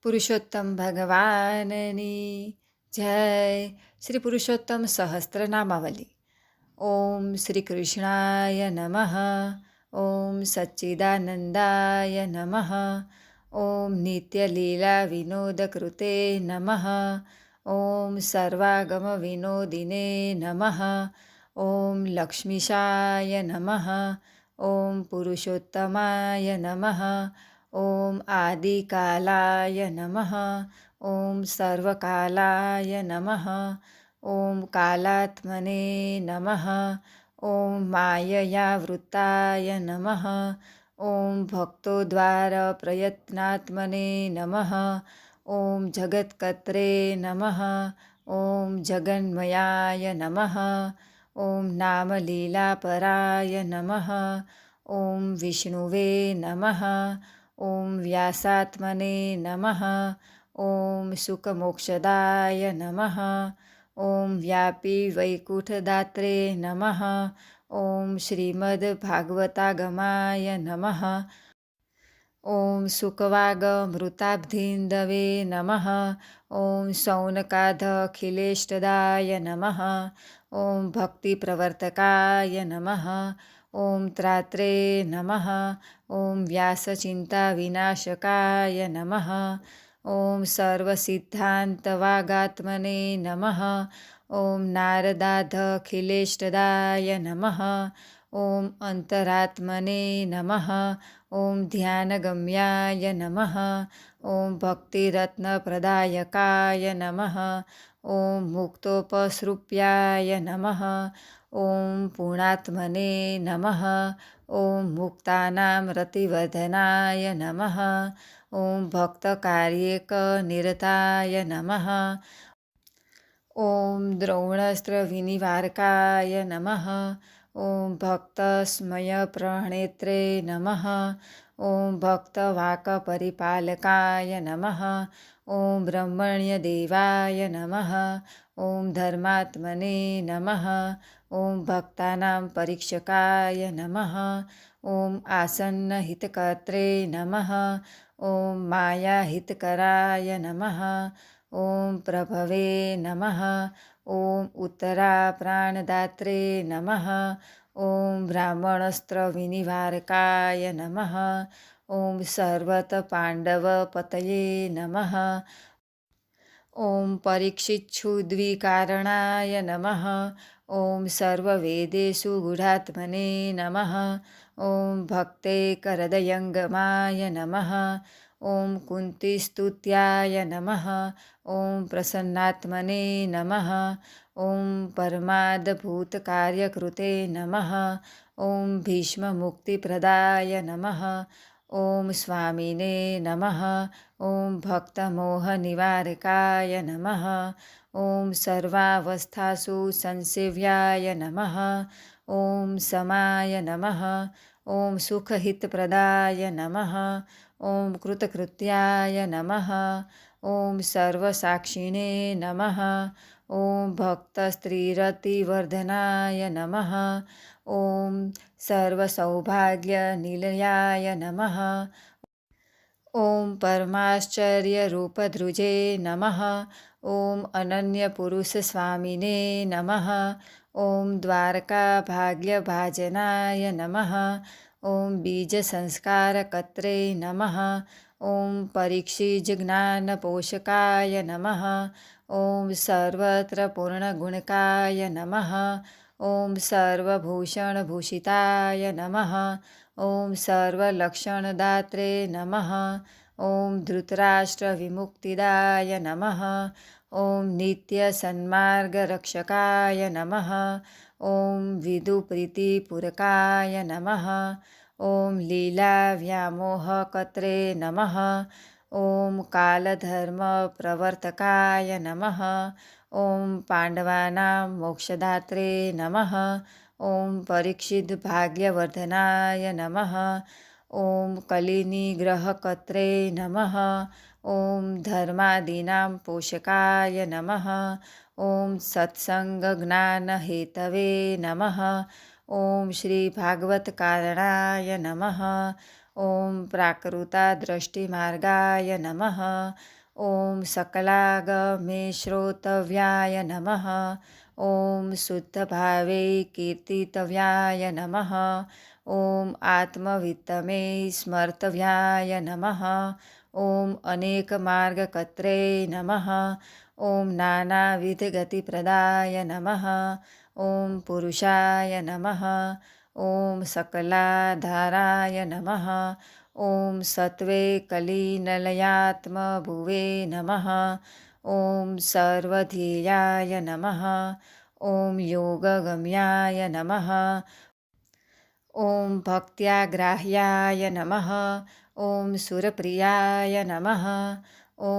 પુરુષોત્તમ ભગવાનની જય. શ્રી પુરુષોત્તમ સહસ્ત્રનામાવલી. ઓમ શ્રી કૃષ્ણાય નમઃ. ઓમ સચ્ચિદાનંદાય નમઃ. ઓમ નિત્યલીલા વિનોદકૃતે નમઃ. ઓમ સર્વાગમ વિનોદિને નમઃ. ઓમ લક્ષ્મીશાય નમઃ. ઓમ પુરુષોત્તમાય નમઃ. ઓમ આદિકાલાય નમઃ. ઓમ સર્વકાલાય નમઃ. ઓમ કાલાત્મને નમઃ. ઓમ માયયાવૃત્તાય નમઃ. ઓમ ભક્તોદ્વાર પ્રયત્નાત્મને નમઃ. ઓમ જગત્કર્ત્રે નમઃ. ઓમ જગન્મયાય નમઃ. ઓમ નામલીલાપરાય નમઃ. ઓમ વિષ્ણુવે નમઃ. ઓમ વ્યાસાત્મને નમઃ. ઓમ સુખમોક્ષદાય નમઃ. ઓમ વ્યાપી વૈકુંઠદાત્રે નમઃ. ઓમ શ્રીમદ્ભાગવતાગમાય નમઃ. ઓમ શુકવાગમૃતાબ્ધિંદવે નમઃ. ઓમ શૌનકાધખિલેષ્ટદાય નમઃ. ઓમ ભક્તિપ્રવર્તકાય નમઃ. ઓમ ત્રાત્રે નમઃ. ઓમ વ્યાસચિંતાવિનાશકાય નમઃ. ઓમ સર્વસિદ્ધાંતવાગાત્મને નમઃ. ઓમ નારદાધખિલેષ્ટદાય નમઃ. ઓમ અંતરાત્મને નમઃ. ઓમ ધ્યાનગમ્યાય નમઃ. ઓમ ભક્તિરત્નપ્રદાયકાય નમઃ. ઓમ મુક્તોપસૃપ્યાય નમઃ. ઓમ પૂર્ણાત્મને નમઃ. ઓમ મુક્તાનાં રતિવર્ધનાય નમઃ. ઓમ ભક્તકાર્યેકનિરતાય નમઃ. ઓમ દ્રૌણસ્ત્રવિનિવારકાય નમઃ. ઓમ ભક્તસ્મયપ્રણેત્રે નમઃ. ઓમ ભક્તવાકપરિપાલકાય નમઃ. ઓમ બ્રહ્મણ્યદેવાય નમઃ. ઓમ ધર્માત્મને નમઃ. ઓમ ભક્તાનાં પરીક્ષકાય નમઃ. ઓમ આસન્નહિતકર્ત્રે નમઃ. ઓમ માયાહિતકરાય નમઃ. ઓમ પ્રભવે નમઃ. ઓમ ઉત્તરાપ્રાણદાત્રે નમઃ. ઓમ બ્રાહ્મણસ્ત્રવિનિવારકાય નમઃ. ઓમ સર્વતપાંડવપતયે નમઃ. ઓમ પરીક્ષિચ્છુદ્વિકારણાય નમઃ. ઓમ સર્વવેદેષુ ગૂઢાત્મને નમઃ. ઓમ ભક્તૈકહૃદયંગમાય નમઃ. ઓમ કુંતીસ્તુત્યાય નમઃ. ઓમ પ્રસન્નાત્મને નમઃ. ઓમ પરમાદભૂતકાર્યકૃતે નમઃ. ઓમ ભીષ્મમુક્તિપ્રદાય નમઃ. ઓમ સ્વામિને નમઃ. ઓમ ભક્તમોહનિવારકાય નમઃ. ઓમ સર્વાવસ્થાસુ સંસેવ્યાય નમઃ. ઓમ સમાય નમઃ. ઓમ સુખહિતપ્રદાય નમઃ. ઓમ કૃતકૃત્યાય નમઃ. ઓમ સર્વસાક્ષિણે નમઃ. ઓમ ભક્તસ્ત્રીરતિવર્ધનાય નમઃ. ઓમ સર્વસૌભાગ્યનિલયાય નમઃ. ઓમ પરમાશ્ચર્યરૂપધ્રુજે નમઃ. ઓમ અનન્યપુરુષસ્વામિને નમઃ. ઓમ દ્વારકાભાગ્યભાજનાય નમઃ. ઓમ બીજસંસ્કારકર્ત્રે નમઃ. ઓમ પરીક્ષિજ્ઞાનપોષકાય નમઃ. ઓમ સર્વત્ર પૂર્ણગુણકાય નમઃ. ઓમ સર્વભૂષણભૂષિતાય નમઃ. ઓમ સર્વલક્ષણદાત્રે નમઃ. ઓમ ધૃતરાષ્ટ્રવિમુક્તિદાય નમઃ. ઓમ નિત્યસન્માર્ગરક્ષકાય નમઃ. ઓમ વિદુપ્રીતિપૂરકાય નમઃ. ઓમ લીલાવ્યામોહકર્ત્રે નમઃ. ઓમ કાલધર્મપ્રવર્તકાય નમઃ. ઓમ પાંડવાનાં મોક્ષદાત્રે નમઃ. ઓમ પરીક્ષિતભાગ્યવર્ધનાય નમઃ. ઓમ કલિનિગ્રહકર્ત્રે નમઃ. ઓમ ધર્માદીનાં પોષકાય નમઃ. ઓમ સત્સંગજ્ઞાનહેતવે નમઃ. ઓમ શ્રી ભાગવતકારણાય નમઃ. ॐ प्राकृतादृष्टिमार्गाय नमः। ॐ सकलागमे श्रोतव्याय नमः। ॐ शुद्धभावे कीर्तितव्याय नमः। ॐ आत्मवित्तमे स्मर्तव्याय नमः। ॐ अनेकमार्गकर्त्रे नमः। ॐ नानाविधगतिप्रदाय नमः। ॐ पुरुषाय नमः। ॐ सकलाधाराय नमः। ॐ सत्त्वे कलीनलयात्मभुवे नमः। ॐ सर्वधेयाय नमः। ॐ योगगम्याय नमः। ॐ भक्त्याग्राह्याय नमः। ॐ सुरप्रियाय नमः। ॐ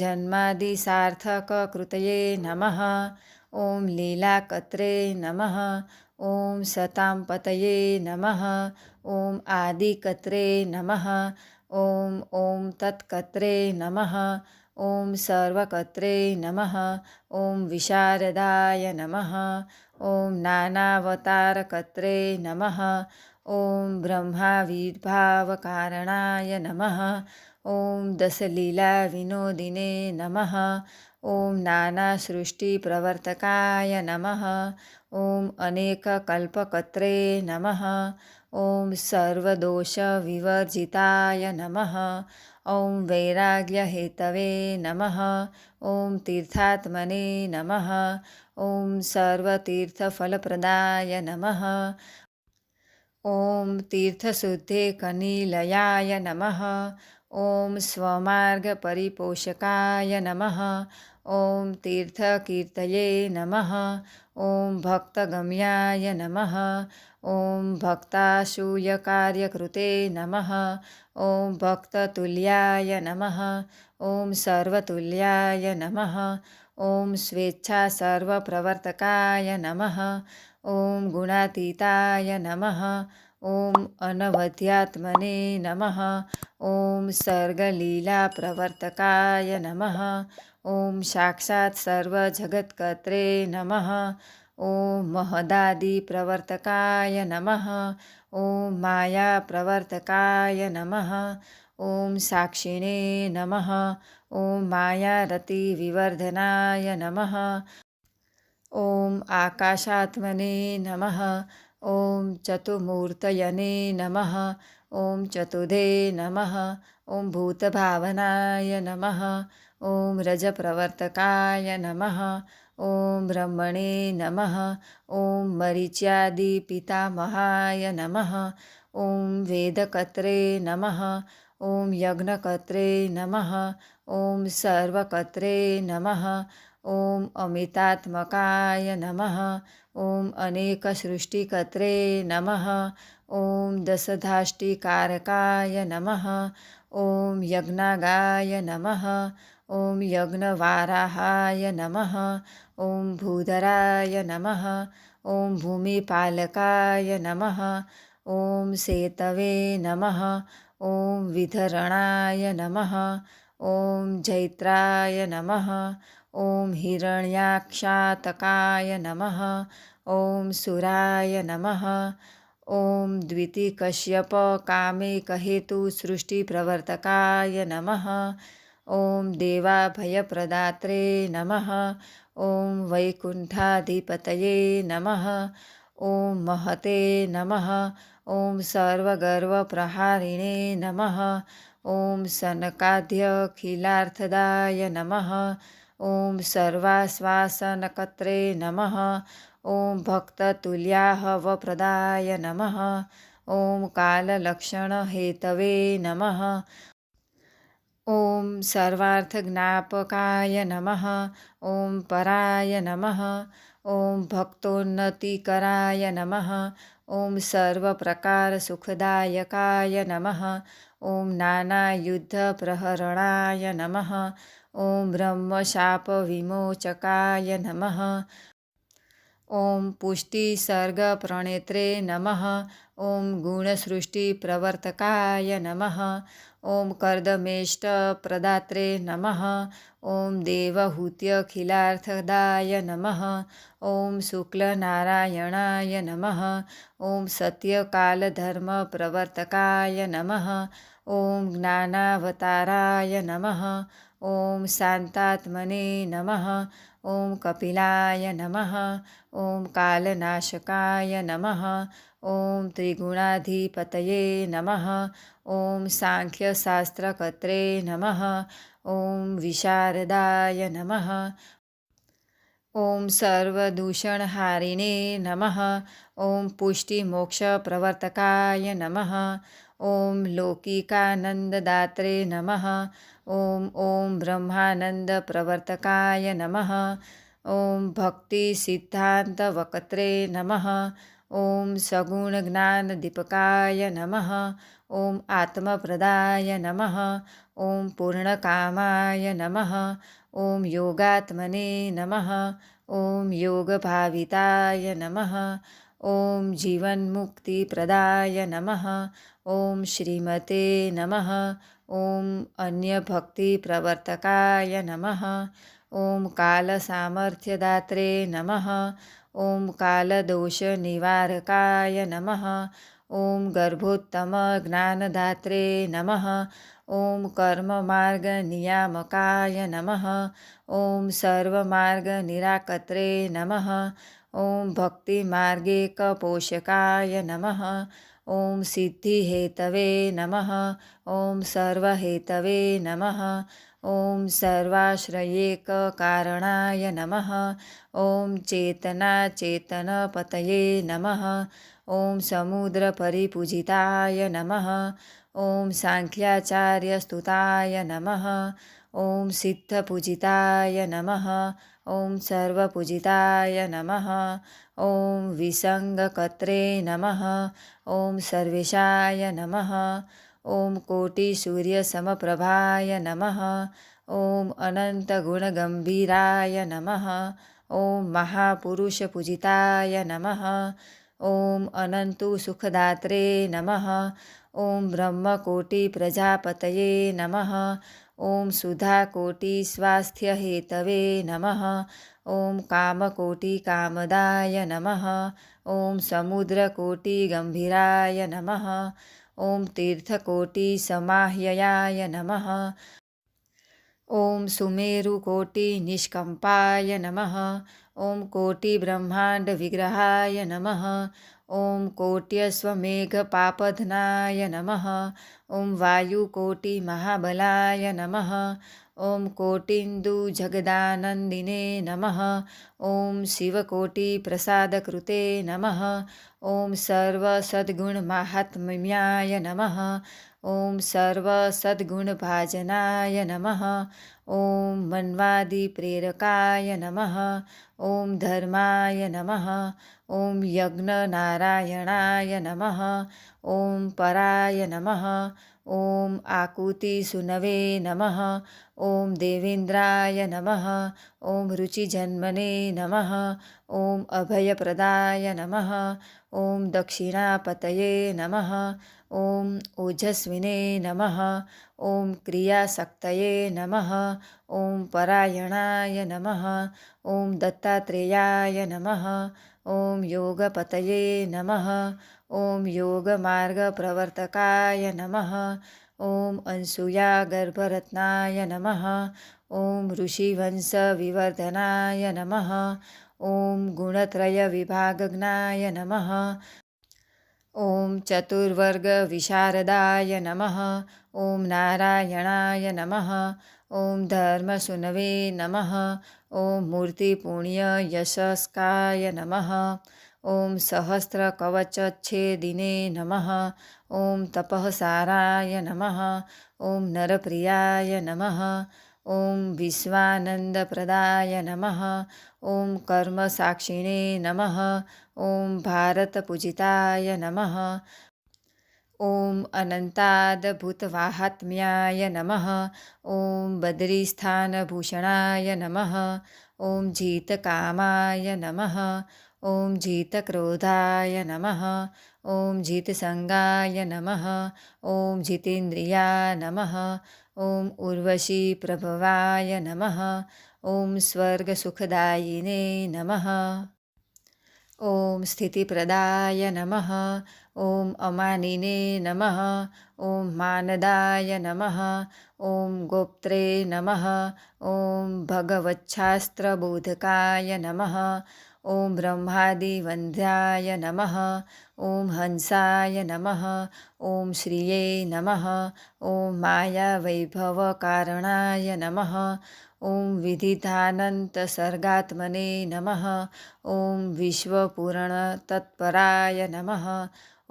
जन्मादिसार्थककृतये नमः। ॐ लीलाकर्त्रे नमः। ॐ सतांपतये नमः। ॐ आदिकर्त्रे नमः। ॐ तत्कर्त्रे नमः। ॐ सर्वकर्त्रे नमः। ॐ विशारदाय नमः। ॐ नानावतारकर्त्रे नमः। ॐ ब्रह्माविर्भावकारणाय नमः। ॐ दशलीलाविनोदिने नमः। ॐ नानासृष्टिप्रवर्तकाय नमः। ॐ अनेककल्पकर्त्रे नमः। ॐ सर्वदोषविवर्जिताय नमः। ॐ वैराग्यहेतवे नमः। ॐ तीर्थात्मने नमः। ॐ सर्वतीर्थफलप्रदाय नमः। ॐ तीर्थशुद्धे कनिलयाय नमः। ॐ स्वमार्गपरिपोषकाय नमः। ॐ तीर्थकीर्तये नमः। ॐ भक्तगम्याय नमः। ॐ भक्तासूयकार्यकृते नमः। ॐ भक्ततुल्याय नमः। ॐ सर्वतुल्याय नमः। ॐ स्वेच्छासर्वप्रवर्तकाय नमः। ॐ गुणातीताय नमः। ॐ अनवध्यात्मने नमः। ॐ सर्गलीलाप्रवर्तकाय नमः। ॐ साक्षात् सर्वजगत्कर्त्रे नमः। ॐ महदादिप्रवर्तकाय नमः। ॐ मायाप्रवर्तकाय नमः। ॐ साक्षिणे नमः। ॐ मायारतिविवर्धनाय नमः। ॐ आकाशात्मने नमः। ॐ चतुर्मूर्तयने नमः। ॐ चतुधे नमः। ॐ भूतभावनाय नमः। ॐ रजप्रवर्तकाय नमः। ॐ ब्रह्मणे नमः। ॐ मरीच्यादिपितामहाय नमः। ॐ वेदकर्त्रे नमः। ॐ यज्ञकर्त्रे नमः। ॐ सर्वकर्त्रे नमः। ॐ अमितात्मकाय नमः। ॐ अनेकसृष्टिकर्त्रे नमः। ॐ दशधाष्टिकारकाय नमः। ॐ यज्ञागाय नमः। ॐ यज्ञवाराहाय नमः। ॐ भूधराय नमः। ॐ भूमिपालकाय नमः। ॐ सेतवे नमः। ॐ विधरणाय नमः। ॐ जैत्राय नमः। ॐ हिरण्याक्षातकाय नमः। ॐ सुराय नमः। ॐ द्वितीकश्यपकामेकहेतुसृष्टिप्रवर्तकाय नमः। ॐ देवाभयप्रदात्रे नमः। ॐ वैकुण्ठाधिपतये नमः। ॐ महते नमः। ॐ सर्वगर्वप्रहारिणे नमः। ॐ सनकाद्यखिलार्थदाय नमः। ॐ सर्वाश्वासनकर्त्रे नमः। ॐ भक्ततुल्याहवप्रदाय नमः। ॐ काललक्षणहेतवे नमः। ॐ सर्वार्थज्ञापकाय नमः। ॐ पराय नमः। ॐ भक्तोन्नतिकराय नमः। ॐ सर्वप्रकारसुखदायकाय नमः। ॐ नानायुद्धप्रहरणाय नमः। ॐ ब्रह्मशापविमोचकाय नमः। ॐ पुष्टिसर्गप्रणेत्रे नमः। ॐ गुणसृष्टिप्रवर्तकाय नमः। ॐ कर्दमेष्टप्रदात्रे नमः। ॐ देवहूत्यखिलार्थदाय नमः। ॐ शुक्लनारायणाय नमः। ॐ सत्यकालधर्मप्रवर्तकाय नमः। ॐ ज्ञानावताराय नमः। ॐ शान्तात्मने नमः। ॐ कपिलाय नमः। ॐ कालनाशकाय नमः। ॐ त्रिगुणाधिपतये नमः। ॐ साङ्ख्यशास्त्रकर्त्रे नमः। ॐ विशारदाय नमः। ॐ सर्वदूषणहारिणे नमः। ॐ पुष्टिमोक्षप्रवर्तकाय नमः। ॐ लौकिकानन्ददात्रे नमः। ॐ ब्रह्मानन्दप्रवर्तकाय नमः। ॐ भक्तिसिद्धान्तवक्त्रे नमः। ॐ सगुणज्ञानदीपकाय नमः। ॐ आत्मप्रदाय नमः। ॐ पूर्णकामाय नमः। ॐ योगात्मने नमः। ॐ योगभाविताय नमः। ॐ जीवन्मुक्तिप्रदाय नमः। ॐ श्रीमते नमः। ॐ अन्यभक्तिप्रवर्तकाय नमः। ॐ कालसामर्थ्यदात्रे नमः। ॐ कालदोषनिवारकाय नमः। ॐ गर्भोत्तमज्ञानदात्रे नमः। ॐ कर्ममार्गनियामकाय नमः। ॐ सर्वमार्गनिराकर्त्रे नमः। ॐ भक्तिमार्गैकपोषकाय नमः। ॐ सिद्धिहेतवे नमः। ॐ सर्वहेतवे नमः। ॐ सर्वाश्रयैककारणाय नमः। ॐ चेतनाचेतनपतये नमः। ॐ समुद्रपरिपूजिताय नमः। ॐ साङ्ख्याचार्यस्तुताय नमः। ॐ सिद्धपूजिताय नमः। ॐ सर्वपूजिताय नमः। ॐ विसङ्गकर्त्रे नमः। ॐ सर्वेशाय नमः। ॐ कोटिसूर्यसमप्रभाय नमः। ॐ अनन्तगुणगम्भीराय नमः। ॐ महापुरुषपूजिताय नमः। ॐ अनन्तसुखदात्रे नमः। ॐ ब्रह्मकोटिप्रजापतये नमः। ॐ सुधाकोटिस्वास्थ्यहेतवे नमः। ॐ कामकोटिकामदाय नमः। ॐ समुद्रकोटिगम्भीराय नमः। ॐ तीर्थकोटिसमाह्ययाय नमः। ॐ सुमेरुकोटिनिष्कम्पाय नमः। ॐ कोटिब्रह्माण्डविग्रहाय नमः। ॐ कोट्यश्वमेघपापधनाय नमः। ॐ वायुकोटिमहाबलाय नमः। ॐ कोटीन्दुजगदानन्दिने नमः। ॐ शिवकोटिप्रसादकृते नमः। ॐ सर्वसद्गुणमाहात्म्याय नमः। ॐ सर्वसद्गुणभाजनाय नमः। ॐ मन्वादिप्रेरकाय नमः। ॐ धर्माय नमः। ॐ यज्ञनारायणाय नमः। ॐ पराय नमः। ॐ आकुतिसूनवे नमः। ॐ देवेन्द्राय नमः। ॐ रुचिजन्मने नमः। ॐ अभयप्रदाय नमः। ॐ दक्षिणापतये नमः। ॐ ओजस्विने नमः। ॐ क्रियाशक्तये नमः। ॐ परायणाय नमः। ॐ दत्तात्रेयाय नमः। ॐ योगपतये नमः। ॐ योगमार्गप्रवर्तकाय नमः। ॐ अनसूयागर्भरत्नाय नमः। ॐ ऋषिवंशविवर्धनाय नमः। ॐ गुणत्रयविभागज्ञाय नमः। ॐ चतुर्वर्गविशारदाय नमः। ॐ नारायणाय नमः। ॐ धर्मसूनवे नमः। ॐ मूर्तिपुण्ययशस्काय नमः। ॐ सहस्रकवचच्छेदिने नमः। ॐ तपःसाराय नमः। ॐ नरप्रियाय नमः। ॐ विश्वानन्दप्रदाय नमः। ॐ कर्मसाक्षिणे नमः। ॐ भारतपूजिताय नमः। ॐ अनन्ताद्भुतवाहात्म्याय नमः। ॐ बद्रीस्थानभूषणाय नमः। ॐ जितकामाय नमः। ॐ जितक्रोधाय नमः ॐ जितसङ्गाय नमः ॐ जितेन्द्रिया नमः ॐ उर्वशी प्रभवाय नमः ॐ स्वर्गसुखदायिने नमः ॐ स्थितिप्रदाय नमः ॐ अमानिने नमः ॐ मानदाय नमः ॐ गोप्त्रे नमः ॐ भगवच्छास्त्रबोधकाय नमः ॐ ब्रह्मादिवन्द्याय नमः ॐ हंसाय नमः ॐ श्रिये नमः ॐ मायावैभवकारणाय नमः ॐ विदितानन्तसर्गात्मने नमः ॐ विश्वपूर्णतत्पराय नमः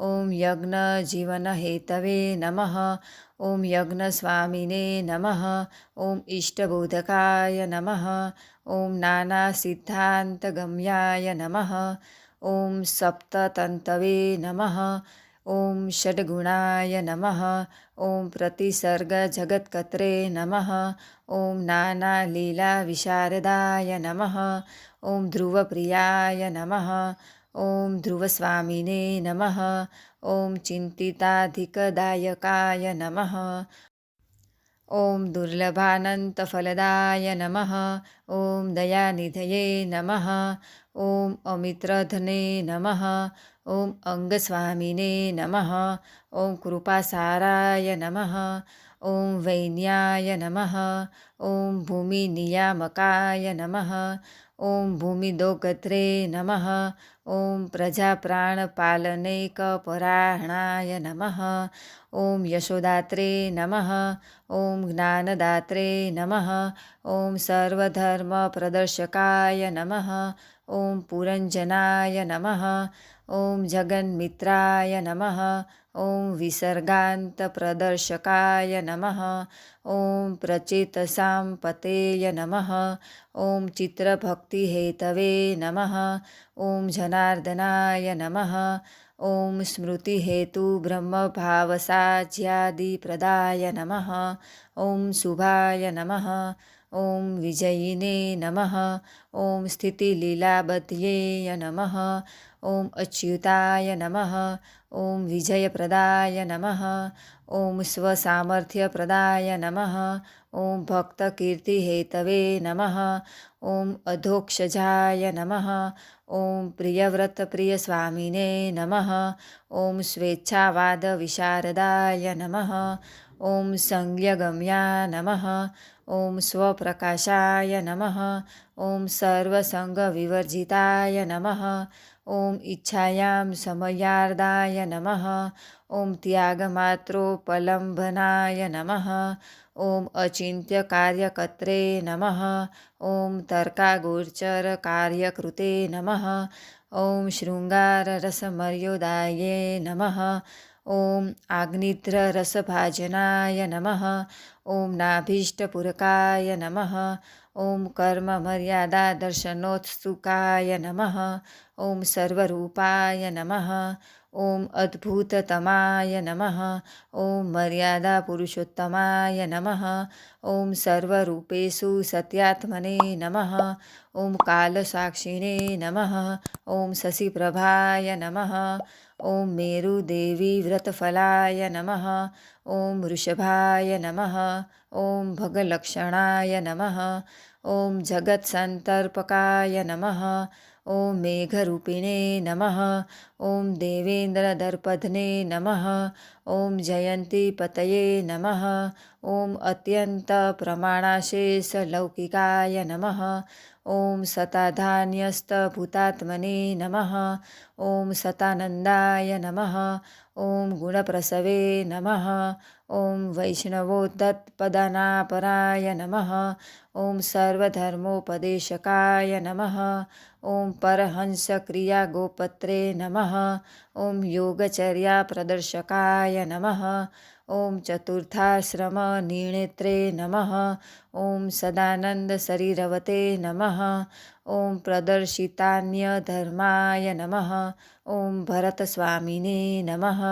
ॐ यज्ञजीवनहेतवे नमः ॐ यज्ञस्वामिने नमः ॐ इष्टबोधकाय नमः ॐ नानासिद्धान्तगम्याय नमः ॐ सप्ततन्तवे नमः ॐ षड्गुणाय नमः ॐ प्रतिसर्गजगत्कर्त्रे नमः ॐ नानालीलाविशारदाय नमः ॐ ध्रुवप्रियाय नमः ॐ ध्रुवस्वामिने नमः ॐ चिन्तिताधिकदायकाय नमः ॐ दुर्लभानन्तफलदाय नमः ॐ दयानिधये नमः ॐ अमित्रधने नमः ॐ अङ्गस्वामिने नमः ॐ कृपासाराय नमः ॐ वैन्याय नमः ॐ भूमिनियामकाय नमः ॐ भूमिदोगत्रे नमः ॐ प्रजाप्राणपालनैकपरायणाय नमः ॐ यशोदात्रे नमः ॐ ज्ञानदात्रे नमः ॐ सर्वधर्मप्रदर्शकाय नमः ॐ पुरञ्जनाय नमः ॐ जगन्मित्राय नमः ॐ विसर्गान्तप्रदर्शकाय नमः ॐ प्रचेतसां पतेय नमः ॐ चित्रभक्तिहेतवे नमः ॐ जनार्दनाय नमः ॐ स्मृतिहेतुब्रह्मभावसाज्यादिप्रदाय नमः ॐ शुभाय नमः ॐ विजयिने नमः ॐ स्थितिलीलाबध्यै नमः ॐ अच्युताय नमः ॐ विजयप्रदाय नमः ॐ स्वसामर्थ्यप्रदाय नमः ॐ भक्तकीर्तिहेतवे नमः ॐ अधोक्षजाय नमः ॐ प्रियव्रतप्रियस्वामिने नमः ॐ स्वेच्छावादविशारदाय नमः ॐ संज्ञगम्या नमः ॐ स्वप्रकाशाय नमः ॐ सर्वसङ्गविवर्जिताय नमः ॐ इच्छायां समयार्दाय नमः ॐ त्यागमात्रोपलम्बनाय नमः ॐ अचिन्त्यकार्यकर्त्रे नमः ॐ तर्कागोचरकार्यकृते नमः ॐ शृङ्गाररसमर्योदाये नमः ॐ आग्निद्ररसभाजनाय नमः ॐ नाभीष्टपूरकाय नमः ॐ कर्ममर्यादादर्शनोत्सुकाय नमः ॐ सर्वरूपाय नमः ॐ अद्भुततमाय नमः ॐ मर्यादापुरुषोत्तमाय नमः ॐ सर्वरूपेषु सत्यात्मने नमः ॐ कालसाक्षिणे नमः ॐ शशिप्रभाय नमः ॐ मेरुदेवीव्रतफलाय नमः ॐ वृषभाय नमः ॐ भगलक्षणाय नमः ॐ जगत्सन्तर्पकाय नमः ॐ मेघरूपिणे नमः ॐ देवेन्द्रदर्पधने नमः ॐ जयन्तीपतये नमः ॐ अत्यन्तप्रमाणाशेषलौकिकाय नमः ॐ सताधान्यस्तभूतात्मने नमः ॐ सतानन्दाय नमः ॐ गुणप्रसवे नमः ॐ वैष्णवोद्धतपदनापराय नमः ॐ सर्वधर्मोपदेशकाय नमः ॐ परहंसक्रियागोपत्रे नमः ॐ योगचर्याप्रदर्शकाय नमः ॐ चतुर्थाश्रमनिर्णेत्रे नमः ॐ सदानन्दशरीरवते नमः ॐ प्रदर्शितान्यधर्माय नमः ॐ भरतस्वामिने नमः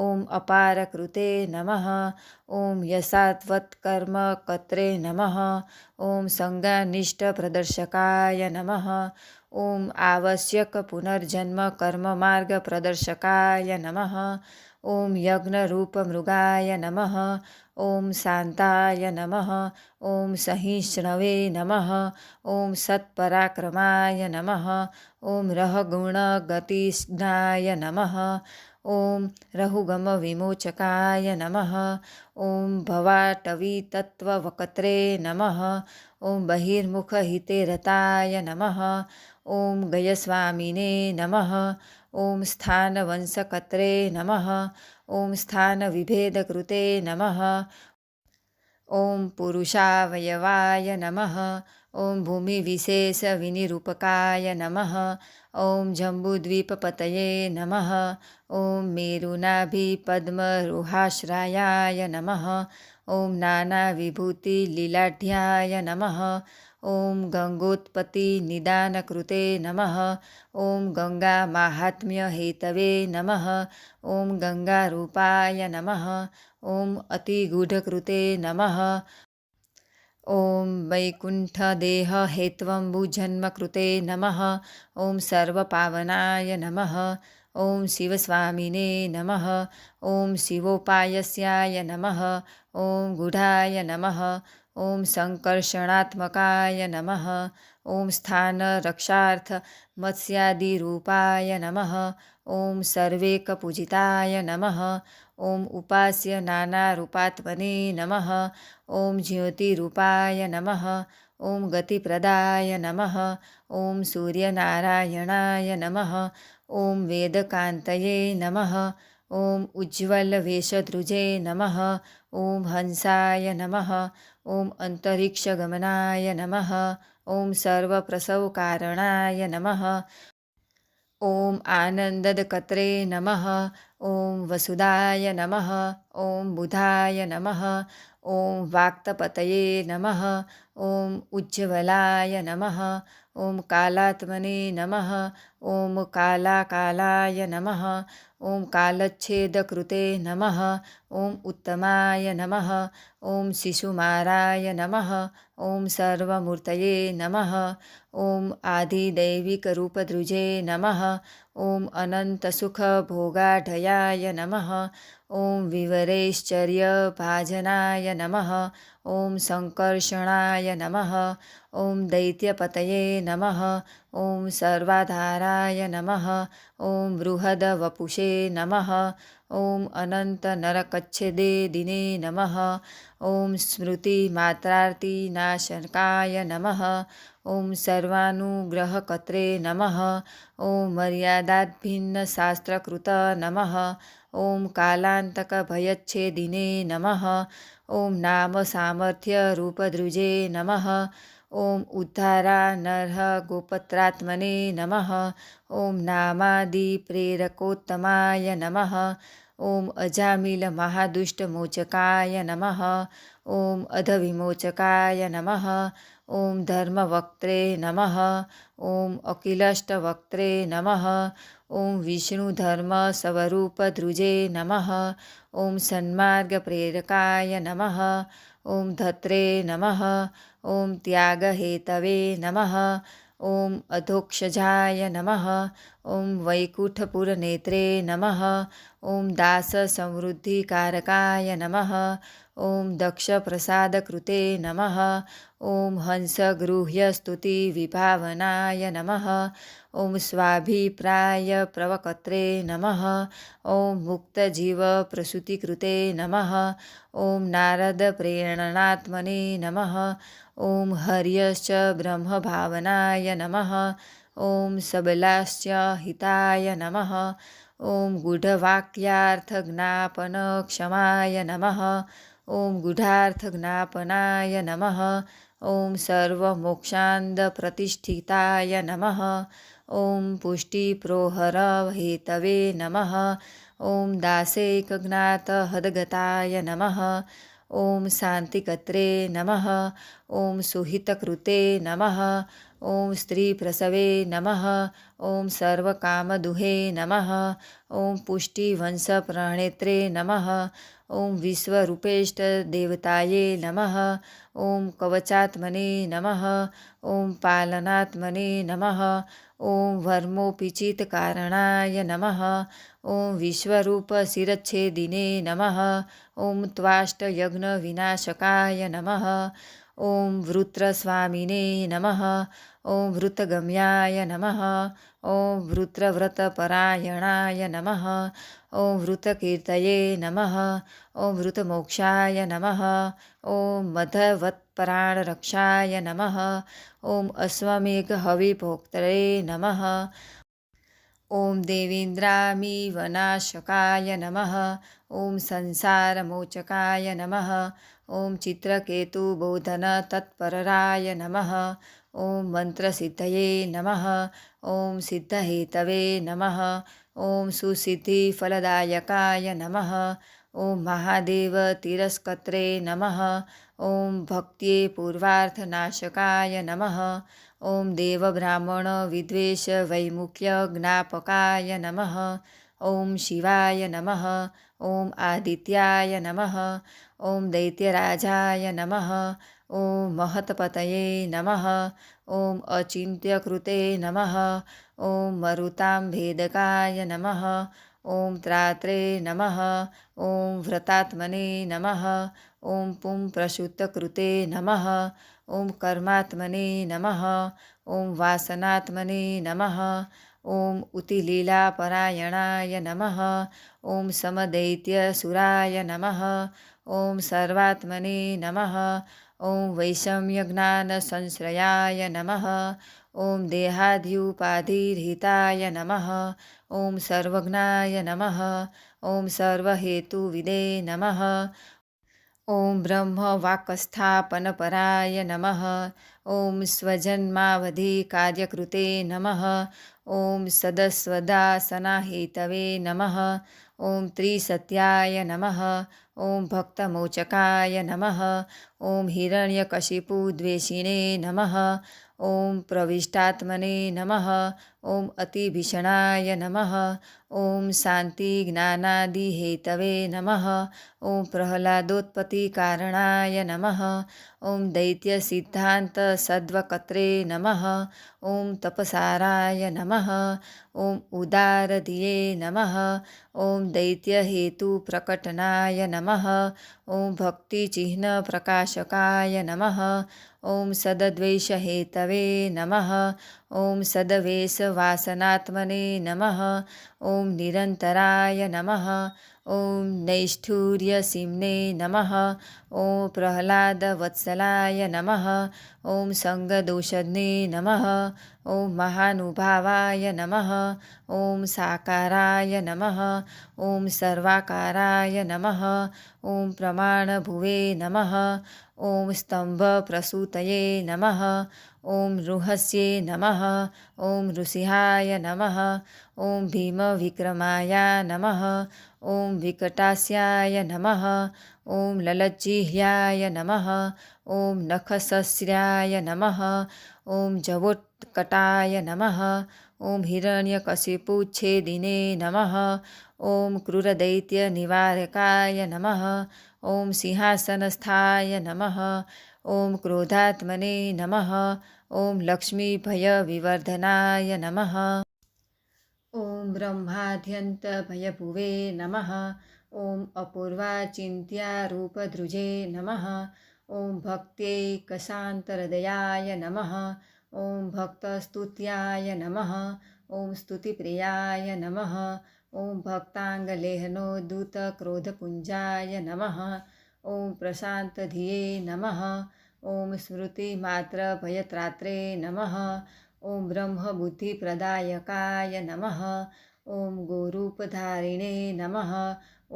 ॐ अपारकृते नमः ॐ यशात्वत्कर्मकर्त्रे नमः ॐ सङ्गानिष्ठप्रदर्शकाय नमः ॐ आवश्यक पुनर्जन्म कर्ममार्ग प्रदर्शकाय नमः। ॐ यज्ञरूपमृगाय नमः। ॐ शान्ताय नमः। ॐ सहिष्णवे नमः। ॐ सत्पराक्रमाय नमः। ॐ रहगुणगतिस्नाय नमः। ॐ रहुगमविमोचकाय नमः। ॐ भवाटवीतत्त्ववक्त्रे नमः। ॐ बहिर्मुखहिते रताय नमः। ॐ गयस्वामिने नमः। ॐ स्थानवंशकर्त्रे नमः। ॐ स्थानविभेदकृते नमः। ॐ पुरुषावयवाय नमः। ॐ भूमिविशेषविनिरूपकाय नमः। ॐ जम्बूद्वीपपतये नमः। ॐ मेरुनाभिपद्मरुहाश्रायाय नमः। ॐ नानाविभूतिलीलाढ्याय नमः। ॐ गङ्गोत्पत्तिनिदानकृते नमः। ॐ गङ्गामाहात्म्यहेतवे नमः। ॐ गङ्गारूपाय नमः। ॐ अतिगूढकृते नमः। ॐ वैकुण्ठदेहहेत्वम्बुजन्मकृते नमः। ॐ सर्वपावनाय नमः। ॐ शिवस्वामिने नमः। ॐ शिवोपास्याय नमः। ॐ गूढाय नमः। ॐ सङ्कर्षणात्मकाय नमः। ॐ स्थानरक्षार्थमत्स्यादिरूपाय नमः। ॐ सर्वेकपूजिताय नमः। ॐ उपास्य नानारूपात्मने नमः। ॐ ज्योतिरूपाय नमः। ॐ गतिप्रदाय नमः। ॐ सूर्यनारायणाय नमः। ॐ वेदकान्तये नमः। ॐ उज्ज्वलवेषधृजे नमः। ॐ हंसाय नमः। ॐ अन्तरिक्षगमनाय नमः। ॐ सर्वप्रसवकारणाय नमः। ॐ आनन्दकर्त्रे नमः। ॐ वसुदाय नमः। ॐ बुधाय नमः। ॐ वाक्तपतये नमः। ॐ उज्ज्वलाय नमः। ॐ कालात्मने नमः। ॐ कालाकालाय नमः। ॐ कालच्छेदकृते नमः। ॐ उत्तमाय नमः। ॐ शिशुमाराय नमः। ॐ सर्वमूर्तये नमः। ॐ आदिदैविकरूपधृजे नमः। ॐ अनन्तसुखभोगाढयाय नमः। ॐ विवरैश्चर्यभाजनाय नमः। ॐ सङ्कर्षणाय नमः। ॐ दैत्यपतये नमः। ॐ सर्वाधाराय नमः। ॐ बृहद्वपुषे नमः। ॐ अनन्तनरकच्छेदे दिने नमः। ॐ स्मृतिमात्रार्तिनाशकाय नमः। ॐ सर्वानुग्रहकर्त्रे नमः। ॐ मर्यादाभिन्नशास्त्रकृत नमः। ॐ कालान्तकभयच्छेदिने नमः। ॐ नामसामर्थ्यरूपधृजे नमः। ॐ उद्धारानर्हगोपत्रात्मने नमः। ॐ नामादिप्रेरकोत्तमाय नमः। ॐ अजामिलमहादुष्टमोचकाय नमः। ॐ अधविमोचकाय नमः। ॐ धर्मवक्त्रे नमः। ॐ अखिलष्टवक्त्रे नमः। ॐ विष्णुधर्मस्वरूपधृजे नमः। ॐ सन्मार्गप्रेरकाय नमः। ॐ धत्रे नमः। ॐ त्यागहेतवे नमः। ॐ अधोक्षजाय नमः। ॐ वैकुण्ठपुरनेत्रे नमः। ॐ दाससमृद्धिकारकाय नमः। ॐ दक्षप्रसादकृते नमः। ॐ हंसगृह्यस्तुतिविभावनाय नमः। ॐ स्वाभिप्रायप्रवक्त्रे नमः। ॐ मुक्तजीवप्रसूतिकृते नमः। ॐ नारदप्रेरणात्मने नमः। ॐ हर्यश्च ब्रह्मभावनाय नमः। ॐ सबलाश्च हिताय नमः। ॐ गूढवाक्यार्थज्ञापनक्षमाय नमः। ॐ गूढार्थज्ञापनाय नमः। ॐ सर्वमोक्षान्दप्रतिष्ठिताय नमः। ॐ पुष्टिप्रोहरहेतवे नमः। ॐ दासैकज्ञातहदगताय नमः। ॐ शान्तिकर्त्रे नमः। ॐ सुहितकृते नमः। ॐ स्त्रीप्रसवे नमः। ॐ सर्वकामदुहे नमः। ॐ पुष्टिवंशप्रणेत्रे नमः। ॐ विश्वरूपेष्टदेवताये नमः। ॐ कवचात्मने नमः। ॐ पालनात्मने नमः। ॐ वर्मोपिचितकारणाय नमः। ॐ विश्वरूपशिरच्छेदिने नमः। ॐ त्वाष्टयज्ञविनाशकाय नमः। ॐ वृत्रस्वामिने नमः। ॐ वृतगम्याय नमः। ॐ वृत्रव्रतपरायणाय नमः। ॐ वृतकीर्तये नमः। ॐ वृतमोक्षाय नमः। ॐ मधवत्पराणरक्षाय नमः। ॐ अश्वमेघहविभोक्त्रे नमः। ॐ देवेन्द्रामिवनाशकाय नमः। ॐ संसारमोचकाय नमः। ॐ चित्रकेतुबोधनतत्पराय नमः। ॐ मन्त्रसिद्धये नमः। ॐ सिद्धहेतवे नमः। ॐ सुसिद्धिफलदायकाय नमः। ॐ महादेवतिरस्कर्त्रे नमः। ॐ भक्त्यै पूर्वार्थनाशकाय नमः। ॐ देवब्राह्मणविद्वेषवैमुख्यज्ञापकाय नमः। ॐ शिवाय नमः। ॐ आदित्याय नमः। ॐ दैत्यराजाय नमः। ॐ महत्पतये नमः। ॐ अचिन्त्यकृते नमः। ॐ मरुताम्भेदकाय नमः। ॐ त्रात्रे नमः। ॐ व्रतात्मने नमः। ॐ पुंप्रसूतकृते नमः। ॐ कर्मात्मने नमः। ॐ वासनात्मने नमः। ॐ उतिलीलापरायणाय नमः। ॐ समदैत्यसुराय नमः। ॐ सर्वात्मने नमः। ॐ वैषम्यज्ञानसंश्रयाय नमः। ॐ देहाद्युपाधिरहिताय नमः। ॐ सर्वज्ञाय नमः। ॐ सर्वहेतुविदे नमः। ॐ ब्रह्मवाक्स्थापनपराय नमः। ॐ स्वजन्मावधिकार्यकृते नमः। ॐ सदस्वदासनाहेतवे नमः। ॐ त्रिसत्याय नमः। ॐ भक्तमोचकाय नमः। ॐ हिरण्यकशिपुद्वेषिणे नमः। ॐ प्रविष्टात्मने नमः। ॐ अतिभीषणाय नमः। ॐ शान्तिज्ञानादिहेतवे नमः। ॐ प्रह्लादोत्पत्तिकारणाय नमः। ॐ दैत्यसिद्धान्तसद्वकर्त्रे नमः। ॐ तपसाराय नमः। ॐ उदारधिये नमः। ॐ दैत्यहेतुप्रकटनाय नमः। ॐ भक्तिचिह्नप्रकाशकाय नमः। ॐ सदद्वेषहेतवे नमः। ॐ सद्वेषवासनात्मने नमः। ॐ निरन्तराय नमः। ॐ नैष्ठुर्यसिम्ने नमः। ॐ प्रह्लादवत्सलाय नमः। ॐ सङ्गदोषज्ञे नमः। ॐ महानुभावाय नमः। ॐ साकाराय नमः। ॐ सर्वाकाराय नमः। ॐ प्रमाणभुवे नमः। ॐ स्तम्भप्रसूतये नमः। ॐ ऋहस्ये नमः। ॐ ऋषिहाय नमः। ॐ भीमविक्रमाय नमः। ॐ विकटास्याय नमः। ॐ ललज्जिह्याय नमः। ॐ नखसस्र्याय नमः। ॐ जवोत्कटाय नमः। ॐ हिरण्यकशिपुच्छेदिने नमः। ॐ क्रूरदैत्यनिवारकाय नमः। ॐ सिंहासनस्थाय नमः। ॐ क्रोधात्मने नमः। ॐ लक्ष्मीभयविवर्धनाय नमः। ॐ ब्रह्माद्यन्तभयभुवे नमः। ॐ अपूर्वाचिन्त्यारूपधृजे नमः। ॐ भक्त्यैकशान्तहृदयाय नमः। ॐ भक्तस्तुत्याय नमः। ॐ स्तुतिप्रियाय नमः। ॐ भक्ताङ्गलेहनोद्धूतक्रोधपुञ्जाय नमः। ॐ प्रशान्तधिये नमः। ॐ स्मृतिमात्रभयत्रात्रे नमः। ॐ ब्रह्मबुद्धिप्रदायकाय नमः। ॐ गोरूपधारिणे नमः।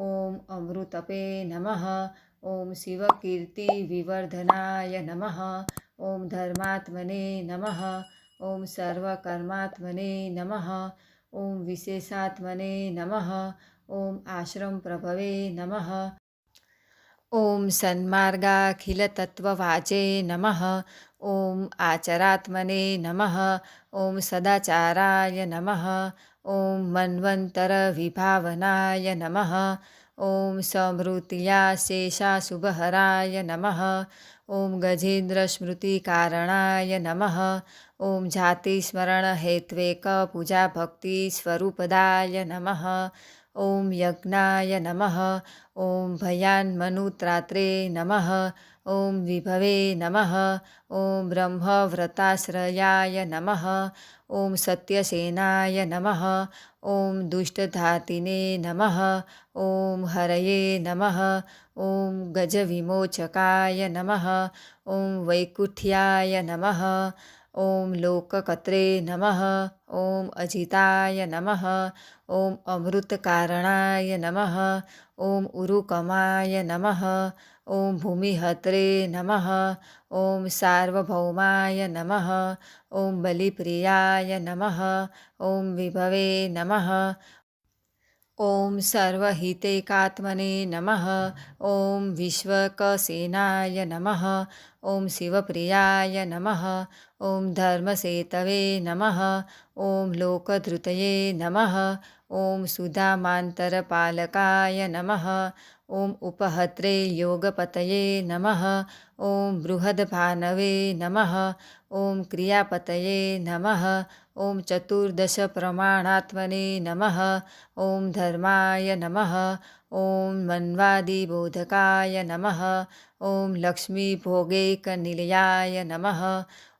ॐ अमृतपे नमः। ॐ शिवकीर्तिविवर्धनाय नमः। ॐ धर्मात्मने नमः। ॐ सर्वकर्मात्मने नमः। ॐ विशेषात्मने नमः। ॐ आश्रमप्रभवे नमः। ॐ सन्मार्गाखिलतत्त्ववाचे नमः। ॐ आचरात्मने नमः। ॐ सदाचाराय नमः। ॐ मन्वन्तरविभावनाय नमः। ॐ समृत्या शेषाशुभहराय नमः। ॐ गजेन्द्रस्मृतिकारणाय नमः। ॐ जातिस्मरणहेत्वेकपूजाभक्तिस्वरूपदाय नमः। ॐ यज्ञाय नमः। ॐ भयान्मनुत्रात्रे नमः। ॐ विभवे नमः। ॐ ब्रह्मव्रताश्रयाय नमः। ॐ सत्यसेनाय नमः। ॐ दुष्टधातिने नमः। ॐ हरये नमः। ॐ गजविमोचकाय नमः। ॐ वैकुठ्याय नमः। ॐ लोककर्त्रे नमः। ॐ अजिताय नमः। ॐ अमृतकारणाय नमः। ॐ उरुकमाय नमः। ॐ भूमिहत्रे नमः। ॐ सार्वभौमाय नमः। ॐ बलिप्रियाय नमः। ॐ विभवे नमः। ॐ सर्वहितैकात्मने नमः। ॐ विश्वकसेनाय नमः। ॐ शिवप्रियाय नमः। ॐ धर्मसेतवे नमः। ॐ लोकधृतये नमः। ॐ सुधामान्तरपालकाय नमः। ॐ उपहत्रे योगपतये नमः। ॐ बृहद्भानवे नमः। ॐ क्रियापतये नमः। ॐ चतुर्दशप्रमाणात्मने नमः। ॐ धर्माय नमः। ॐ मन्वादिबोधकाय नमः। ॐ लक्ष्मीभोगैकनिलयाय नमः।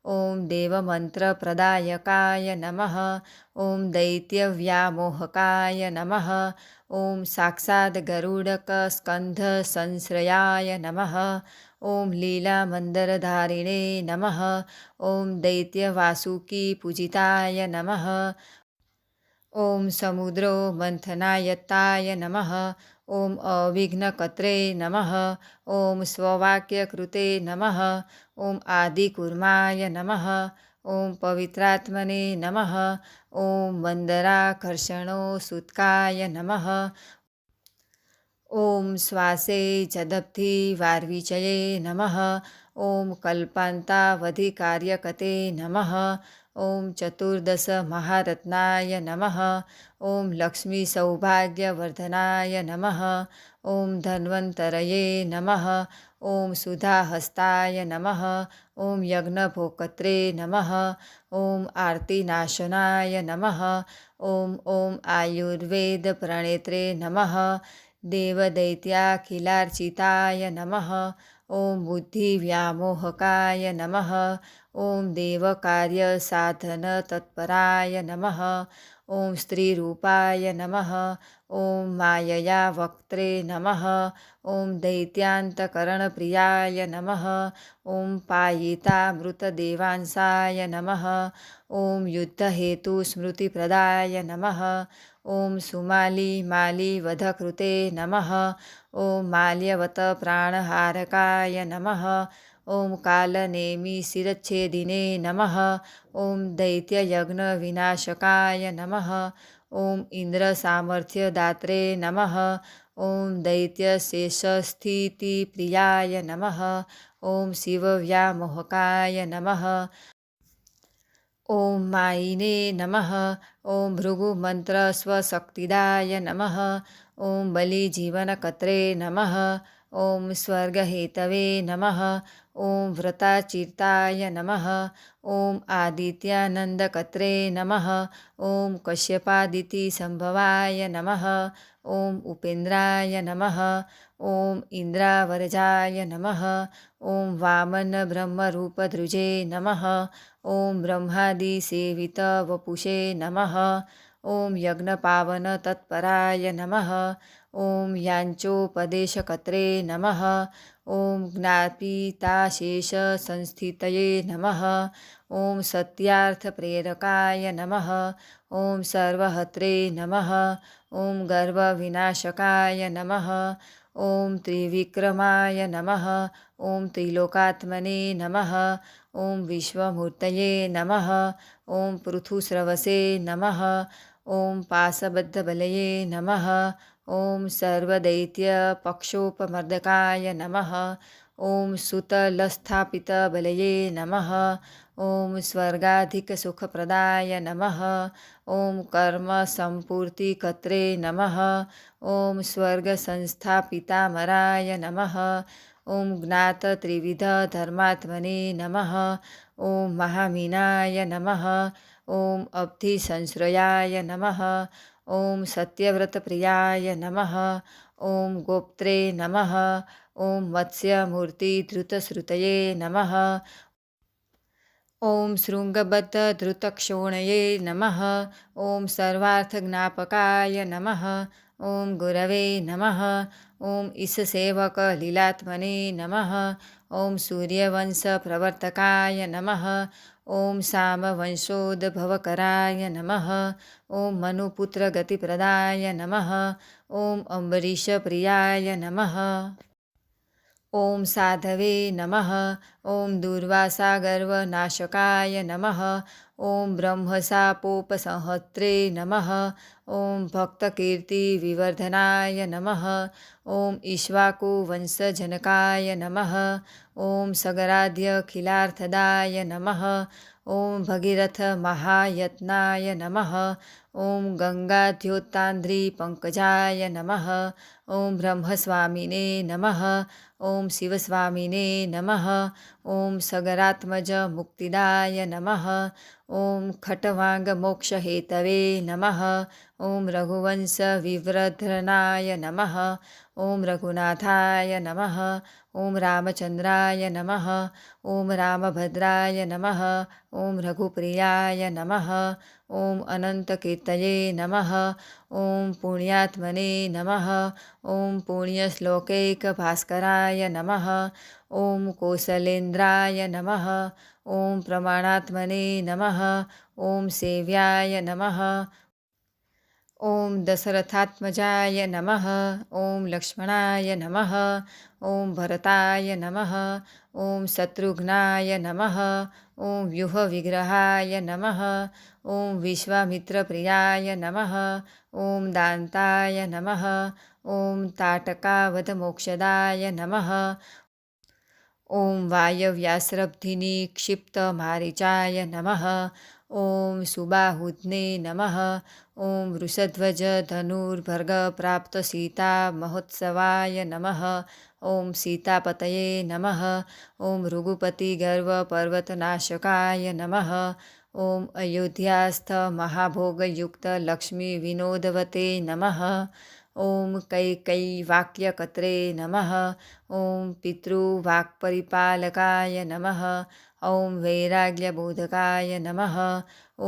ॐ देवमन्त्रप्रदायकाय नमः। ॐ दैत्यव्यामोहकाय नमः। ॐ साक्षात् गरुडकस्कन्धसंश्रयाय नमः। ॐ लीलामन्दरधारिणे नमः। ॐ दैत्यवासुकीपूजिताय नमः। ॐ समुद्रो मन्थनायत्ताय नमः। ॐ अविघ्नकर्त्रे नमः। ॐ स्ववाक्यकृते नमः। ॐ आदिकूर्माय नमः। ॐ पवित्रात्मने नमः। ॐ वन्दराकर्षणोत्सुकाय नमः। ॐ श्वासे चदब्धि वार्विचये नमः। ॐ कल्पान्तावधिकार्यकते नमः। ॐ चतुर्दशमहारत्नाय नमः। ॐ लक्ष्मीसौभाग्यवर्धनाय नमः। ॐ धन्वन्तरये नमः। ॐ सुधाहस्ताय नमः। ॐ यज्ञभोक्त्रे नमः। ॐ आर्तिनाशनाय नमः। ॐ आयुर्वेदप्रणेत्रे नमः। देवदैत्याखिलार्चिताय नमः। ॐ बुद्धिव्यामोहकाय नमः। ॐ देवकार्यसाधनतत्पराय नमः। ॐ स्त्रीरूपाय नमः। ॐ मायया वक्त्रे नमः। ॐ दैत्यान्तकरणप्रियाय नमः। ॐ पायितामृतदेवांसाय नमः। ॐ युद्धहेतुस्मृतिप्रदाय नमः। ॐ सुमालीमालीवधकृते नमः। ॐ माल्यवतप्राणहारकाय नमः। ॐ कालनेमिशिरच्छेदिने नमः। ॐ दैत्ययज्ञविनाशकाय नमः। ॐ इन्द्रसामर्थ्यदात्रे नमः। ॐ दैत्यशेषस्थितिप्रियाय नमः। ॐ शिवव्यामोहकाय नमः। ॐ मायिने नमः। ॐ भृगुमन्त्रस्वशक्तिदाय नमः। ॐ बलिजीवनकर्त्रे नमः। ॐ स्वर्गहेतवे नमः। ॐ व्रताचिताय नमः। ॐ आदित्यानन्दकर्त्रे नमः। ॐ कश्यपादितिसम्भवाय नमः। ॐ उपेन्द्राय नमः। ॐ इन्द्रावरजाय नमः। ॐ वामनब्रह्मरूपधृजे नमः। ॐ ब्रह्मादिसेवितवपुषे नमः। ॐ यज्ञपावनतत्पराय नमः। ॐ याञ्चोपदेशकर्त्रे नमः। ॐ ज्ञापिताशेषसंस्थितये नमः। ॐ सत्यार्थप्रेरकाय नमः। ॐ सर्वहत्रे नमः। ॐ गर्वविनाशकाय नमः। ॐ त्रिविक्रमाय नमः। ॐ त्रिलोकात्मने नमः। ॐ विश्वमूर्तये नमः। ॐ पृथुस्रवसे नमः। ॐ पाशबद्धबलये नमः। ॐ सर्वदैत्यपक्षोपमर्दकाय नमः। ॐ सुतलस्थापितबलये नमः। ॐ स्वर्गाधिकसुखप्रदाय नमः। ॐ कर्मसम्पूर्तिकर्त्रे नमः। ॐ स्वर्गसंस्थापितामराय नमः। ॐ ज्ञातत्रिविधधर्मात्मने नमः। ॐ महामीनाय नमः। ॐ अब्धिसंश्रयाय नमः। ॐ सत्यव्रतप्रियाय नमः। ॐ गोप्त्रे नमः। ॐ मत्स्यमूर्तिधृतश्रुतये नमः। ॐ शृङ्गबद्धधृतक्षोणये नमः। ॐ सर्वार्थज्ञापकाय नमः। ॐ गुरवे नमः। ॐ ईशसेवकलीलात्मने नमः। ॐ सूर्यवंशप्रवर्तकाय नमः। ॐ सामवंशोद्भवकराय नमः। ॐ मनुपुत्रगतिप्रदाय नमः। ॐ अम्बरीषप्रियाय नमः। ॐ साधवे नमः। ॐ दूर्वासागर्वनाशकाय नमः। ॐ ब्रह्मशापोपसंहर्त्रे नमः। ॐ भक्तकीर्तिविवर्धनाय नमः। ॐ इक्ष्वाकुवंशजनकाय नमः। ॐ सगराध्यखिलार्थदाय नमः। ॐ भगीरथमहायत्नाय नमः। ॐ गङ्गाद्योतान्द्रिपङ्कजाय नमः। ॐ ब्रह्मस्वामिने नमः। ॐ शिवस्वामिने नमः। ॐ सगरात्मजमुक्तिदाय नमः। ॐ खट्वाङ्गमोक्षहेतवे नमः। ॐ रघुवंशविवर्धनाय नमः। ॐ रघुनाथाय नमः। ॐ रामचन्द्राय नमः। ॐ रामभद्राय नमः। ॐ रघुप्रियाय नमः। ॐ अनन्तकीर्तये नमः। ॐ पुण्यात्मने नमः। ॐ पुण्यश्लोकैकभास्कराय नमः। ॐ कौसलेन्द्राय नमः। ॐ प्रमाणात्मने नमः। ॐ सेव्याय नमः। ॐ दशरथात्मजाय नमः। ॐ लक्ष्मणाय नमः। ॐ भरताय नमः। ॐ शत्रुघ्नाय नमः। ॐ व्यूहविग्रहाय नमः। ॐ विश्वामित्रप्रियाय नमः। ॐ दान्ताय नमः। ॐ ताटकावधमोक्षदाय नमः। ॐ वायव्यास्रब्धिनिक्षिप्तमारीचाय नमः। ॐ सुबाहुध्ने नमः। ॐ वृषध्वजधनुर्भर्गप्राप्तसीतामहोत्सवाय नमः। ॐ सीतापतये नमः। ॐ भृगुपतिगर्वपर्वतनाशकाय नमः। ॐ अयोध्यास्थमहाभोगयुक्तलक्ष्मीविनोदवते नमः। ॐ कैकैवाक्यकर्त्रे नमः। ॐ पितृवाक्परिपालकाय नमः। ॐ वैराग्यबोधकाय नमः।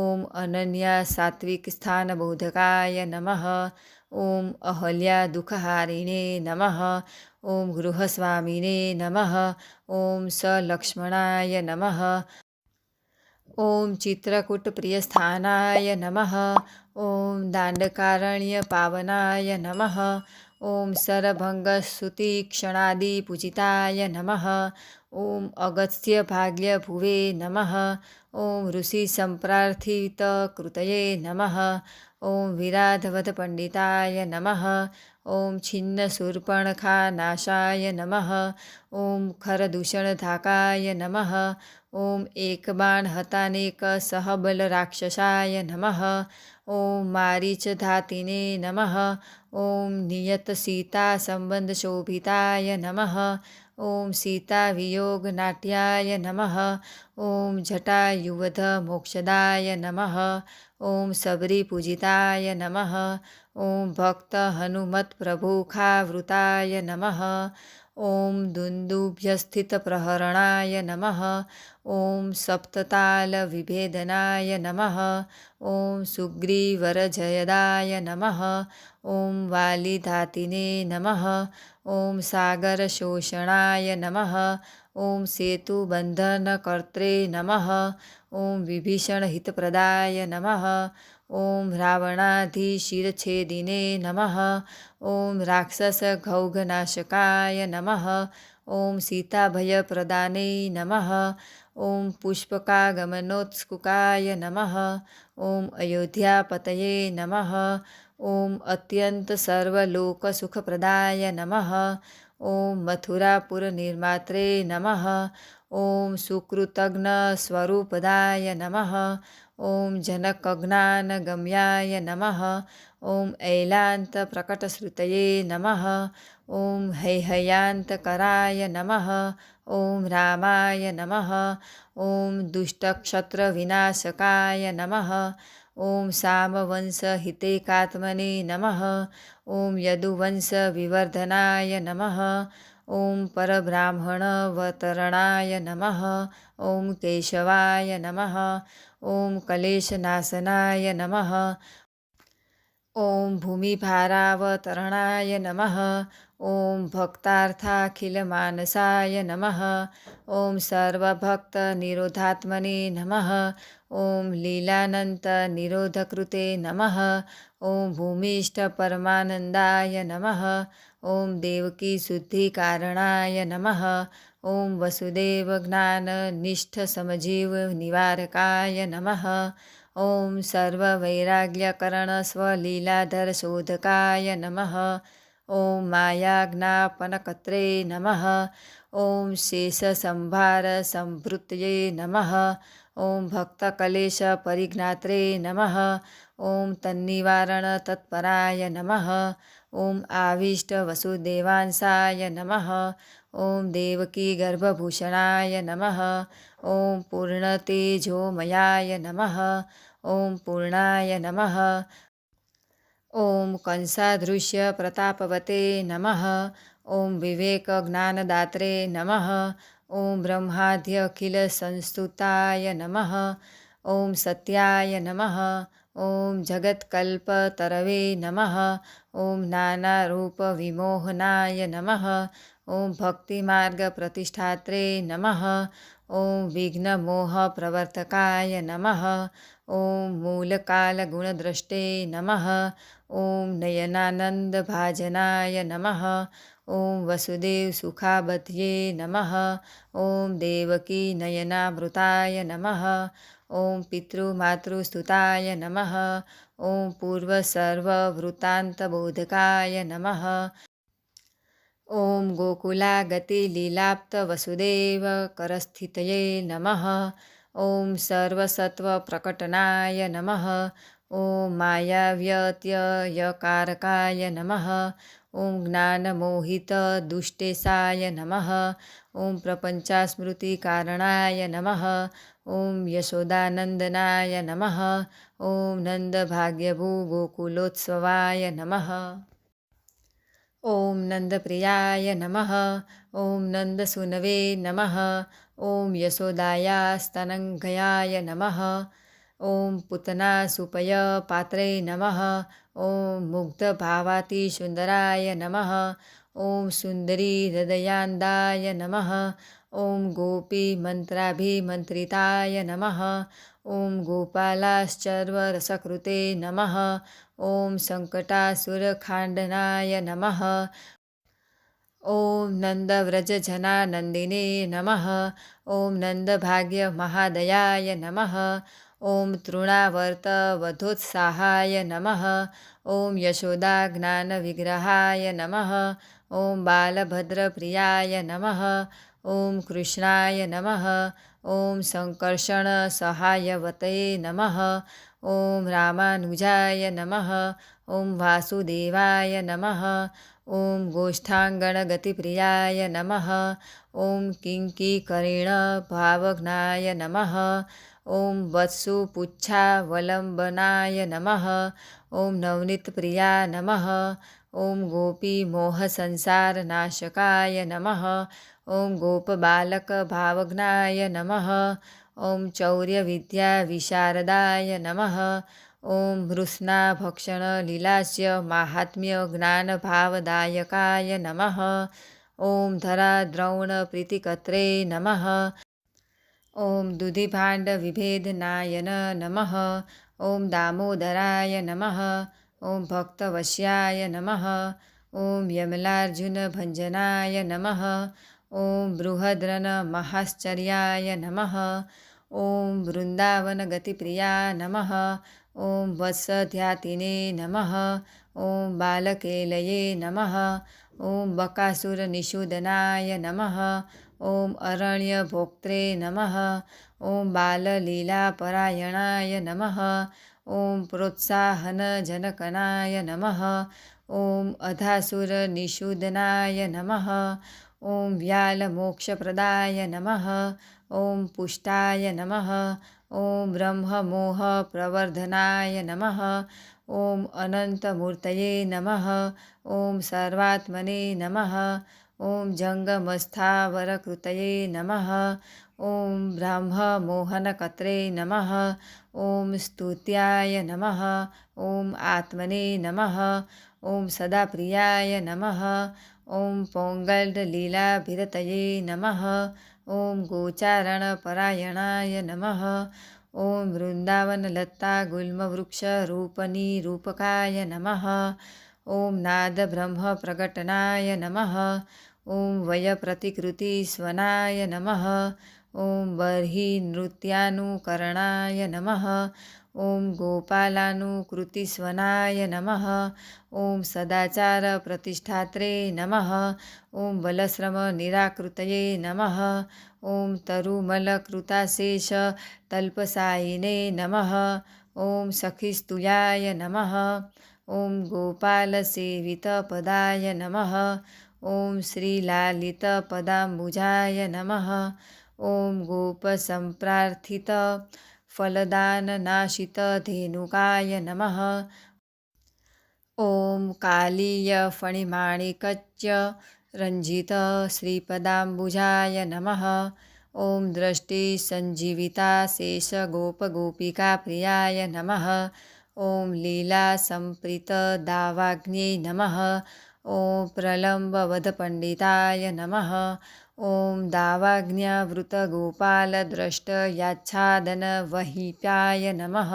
ॐ अनन्यसात्विकस्थानबोधकाय नमः। ॐ अहल्यादुःखहारिणे नमः। ॐ गृहस्वामिने नमः। ॐ सलक्ष्मणाय नमः। ॐ चित्रकूटप्रियस्थानाय नमः। ॐ दाण्डकारण्यपावनाय नमः। ॐ शरभङ्गस्तुतीक्षणादिपूजिताय नमः। ॐ अगस्त्यभाग्यभुवे नमः। ॐ ऋषिसम्प्रार्थितकृतये नमः। ॐ विराधवधपण्डिताय नमः। ॐ छिन्नशूर्पणखानाशाय नमः। ॐ खरदूषणधाकाय नमः। ॐ एकबाणहतानेकसहबलराक्षसाय नमः। ॐ मारीचधातिने नमः। ॐ नियतसीतासम्बन्धशोभिताय नमः। ॐ सीतावियोगनाट्याय नमः। ॐ जटायुवधमोक्षदाय नमः। ॐ शबरीपूजिताय नमः। ॐ भक्तहनुमत्प्रभुखावृताय नमः। ॐ दुन्दुभ्यस्थितप्रहरणाय नमः। ॐ सप्ततालविभेदनाय नमः। ॐ सुग्रीवरजयदाय नमः। ॐ वालिधातिने नमः। ॐ सागरशोषणाय नमः। ॐ सेतुबन्धनकर्त्रे नमः। ॐ विभीषणहितप्रदाय नमः। ॐ रावणाधिशिरच्छेदिने नमः। ॐ राक्षसघौघनाशकाय नमः। ॐ सीताभयप्रदाने नमः। ॐ पुष्पकागमनोत्सुकाय नमः। ॐ अयोध्यापतये नमः। ॐ अत्यन्तसर्वलोकसुखप्रदाय नमः। ॐ मथुरापुरनिर्मात्रे नमः। ॐ सुकृतघ्नस्वरूपदाय नमः। ॐ जनकज्ञानगम्याय नमः। ॐ ऐलान्तप्रकटश्रुतये नमः। ॐ हैहयान्तकराय नमः। ॐ रामाय नमः। ॐ दुष्टक्षत्रविनाशकाय नमः। ॐ सामवंशहितैकात्मने नमः। ॐ यदुवंशविवर्धनाय नमः। ॐ परब्राह्मणवतरणाय नमः। ॐ केशवाय नमः। ॐ कलेशनाशनाय नमः। ॐ भूमिभारावतरणाय नमः। ॐ भक्तार्थाखिलमानसाय नमः। ॐ सर्वभक्तनिरोधात्मने नमः। ॐ लीलानन्तनिरोधकृते नमः। ॐ भूमीष्टपरमानन्दाय नमः। ॐ देवकीशुद्धिकारणाय नमः। ॐ वसुदेवज्ञाननिष्ठसमजीवनिवारकाय नमः। ॐ सर्ववैराग्यकरणस्वलीलाधरशोधकाय नमः। ॐ मायाज्ञापनकर्त्रे नमः। ॐ शेषसंभारसंभृतये नमः। ॐ भक्तकलेशपरिज्ञात्रे नमः। ॐ तन्निवारणतत्पराय नमः। ॐ आविष्टवसुदेवांसाय नमः। ॐ देवकीगर्भभूषणाय नमः। ॐ पूर्णतेजोमयाय नमः। ॐ पूर्णाय नमः। ॐ कंसादृश्यप्रतापवते नमः। ॐ विवेकज्ञानदात्रे नमः। ॐ ब्रह्माद्यखिलसंस्तुताय नमः। ॐ सत्याय नमः। ॐ जगत्कल्पतरवे नमः। ॐ नानारूपविमोहनाय नमः। ॐ भक्तिमार्गप्रतिष्ठात्रे नमः। ॐ विघ्नमोहप्रवर्तकाय नमः। ॐ मूलकालगुणद्रष्टे नमः। ॐ नयनानन्दभाजनाय नमः। ॐ वसुदेवसुखाबध्ये नमः। ॐ देवकीनयनामृताय नमः। ॐ पितृमातृस्तुताय नमः। ॐ पूर्वसर्ववृत्तान्तबोधकाय नमः। ॐ गोकुलागतिलीलाप्तवसुदेवकरस्थितये नमः। ॐ सर्वसत्त्वप्रकटनाय नमः। ॐ मायाव्यत्ययकारकाय नमः। ॐ ज्ञानमोहितदुष्टेशाय नमः। ॐ प्रपञ्चस्मृतिकारणाय नमः। ॐ यशोदानन्दनाय नमः। ॐ नन्दभाग्यभूगोकुलोत्सवाय नमः। ॐ नन्दप्रियाय नमः। ॐ नन्दसूनवे नमः। ॐ यशोदायास्तनङ्गयाय नमः। ॐ पूतनासुपयपात्रे नमः। ॐ मुग्धभावातिसुन्दराय नमः। ॐ सुन्दरीहृदयान्दाय नमः। ॐ गोपीमन्त्राभिमन्त्रिताय नमः। ॐ गोपालाश्चर्वरसकृते नमः। ॐ सङ्कटासुरखाण्डनाय नमः। ॐ नन्दव्रजजनानन्दिने नमः। ॐ नन्दभाग्यमहादयाय नमः। ॐ तृणावर्तवधोत्साहाय नमः। ॐ यशोदाज्ञानविग्रहाय नमः। ॐ बालभद्रप्रियाय नमः। ॐ कृष्णाय नमः। ॐ सङ्कर्षणसहायवते नमः। ॐ रामानुजाय नमः। ॐ वासुदेवाय नमः। ॐ गोष्ठाङ्गणगतिप्रियाय नमः। ॐ किङ्किकरीणभावघ्नाय नमः। ॐ वत्सुपुच्छावलम्बनाय नमः। ॐ नवनीतप्रिया नमः। ॐ गोपीमोहसंसारनाशकाय नमः। ॐ गोपबालकभावघ्नाय नमः। ॐ चौर्यविद्याविशारदाय नमः। ॐ मृत्स्नाभक्षणलीलास्य माहात्म्यज्ञानभावदायकाय नमः। ॐ धराद्रौणप्रीतिकर्त्रे नमः। ॐ दुधिभाण्डविभेदनाय नमः। ॐ दामोदराय नमः। ॐ भक्तवश्याय नमः। ॐ यमलार्जुनभञ्जनाय नमः। ॐ बृहद्रनमहाश्चर्याय नमः। ॐ वृन्दावनगतिप्रिया नमः। ॐ वत्सध्यातिने नमः। ॐ बालकेलये नमः। ॐ बकासुरनिषूदनाय नमः। ॐ अरण्यभोक्त्रे नमः। ॐ बाललीलापरायणाय नमः। ॐ प्रोत्साहनजनकनाय नमः। ॐ अधासुरनिषूदनाय नमः। ॐ व्यालमोक्षप्रदाय नमः। ॐ पुष्टाय नमः। ॐ ब्रह्ममोहप्रवर्धनाय नमः। ॐ अनन्तमूर्तये नमः। ॐ सर्वात्मने नमः। ॐ जङ्गमस्थावरकृतये नमः। ॐ ब्रह्ममोहनकर्त्रे नमः। ॐ स्तुत्याय नमः। ॐ आत्मने नमः। ॐ सदाप्रियाय नमः। ॐ पौङ्गल्डलीलाभिरतये नमः। ॐ गोचारणपरायणाय नमः। ॐ वृन्दावनलतागुल्मवृक्षरूपनिरूपकाय नमः। ॐ नादब्रह्मप्रकटनाय नमः। ॐ वयप्रतिकृतिस्वनाय नमः। ॐ बर्हिनृत्यानुकरणाय नमः। ॐ गोपालानुकृतिस्वनाय नमः। ॐ सदाचारप्रतिष्ठात्रे नमः। ॐ बलश्रमनिराकृतये नमः। ॐ तरुमलकृताशेषतल्पसायिने नमः। ॐ सखिस्तुल्याय नमः। ॐ गोपालसेवितपदाय नमः। ॐ श्रीलालितपदाम्बुजाय नमः। ॐ गोपसम्प्रार्थितफलदाननाशितधेनुकाय नमः। ॐ कालीयफणिमाणिकच्यरञ्जितश्रीपदाम्बुजाय नमः। ॐ दृष्टिसञ्जीविताशेषगोपगोपिकाप्रियाय नमः। ॐ लीलासम्प्रीतदावाग्न्यै नमः। ॐ प्रलम्बवधपण्डिताय नमः। ॐ दावाग्न्यवृतगोपालद्रष्टयाच्छादनवहीप्याय नमः।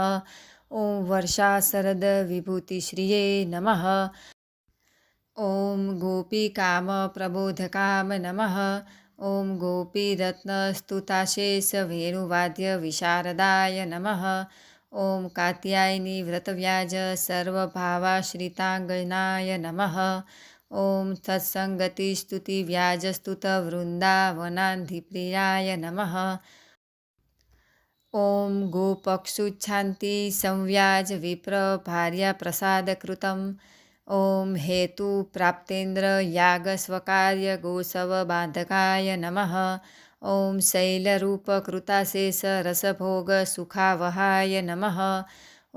ॐ वर्षाशरदविभूतिश्रिये नमः। ॐ गोपीकामप्रबोधकाम नमः। ॐ गोपीरत्नस्तुताशेषवेणुवाद्यविशारदाय नमः। ॐ कात्यायनीव्रतव्याज सर्वभावाश्रिताङ्गनाय नमः। ॐ तत्सङ्गतिस्तुतिव्याजस्तुतवृन्दावनान्धिप्रियाय नमः। ॐ गोपक्षुच्छान्तिसंव्याजविप्रभार्याप्रसादकृतम्। ॐ हेतुप्राप्तेन्द्रयागस्वकार्यगोसवबाधकाय नमः। ॐ शैलरूपकृताशेषरसभोगसुखावहाय नमः।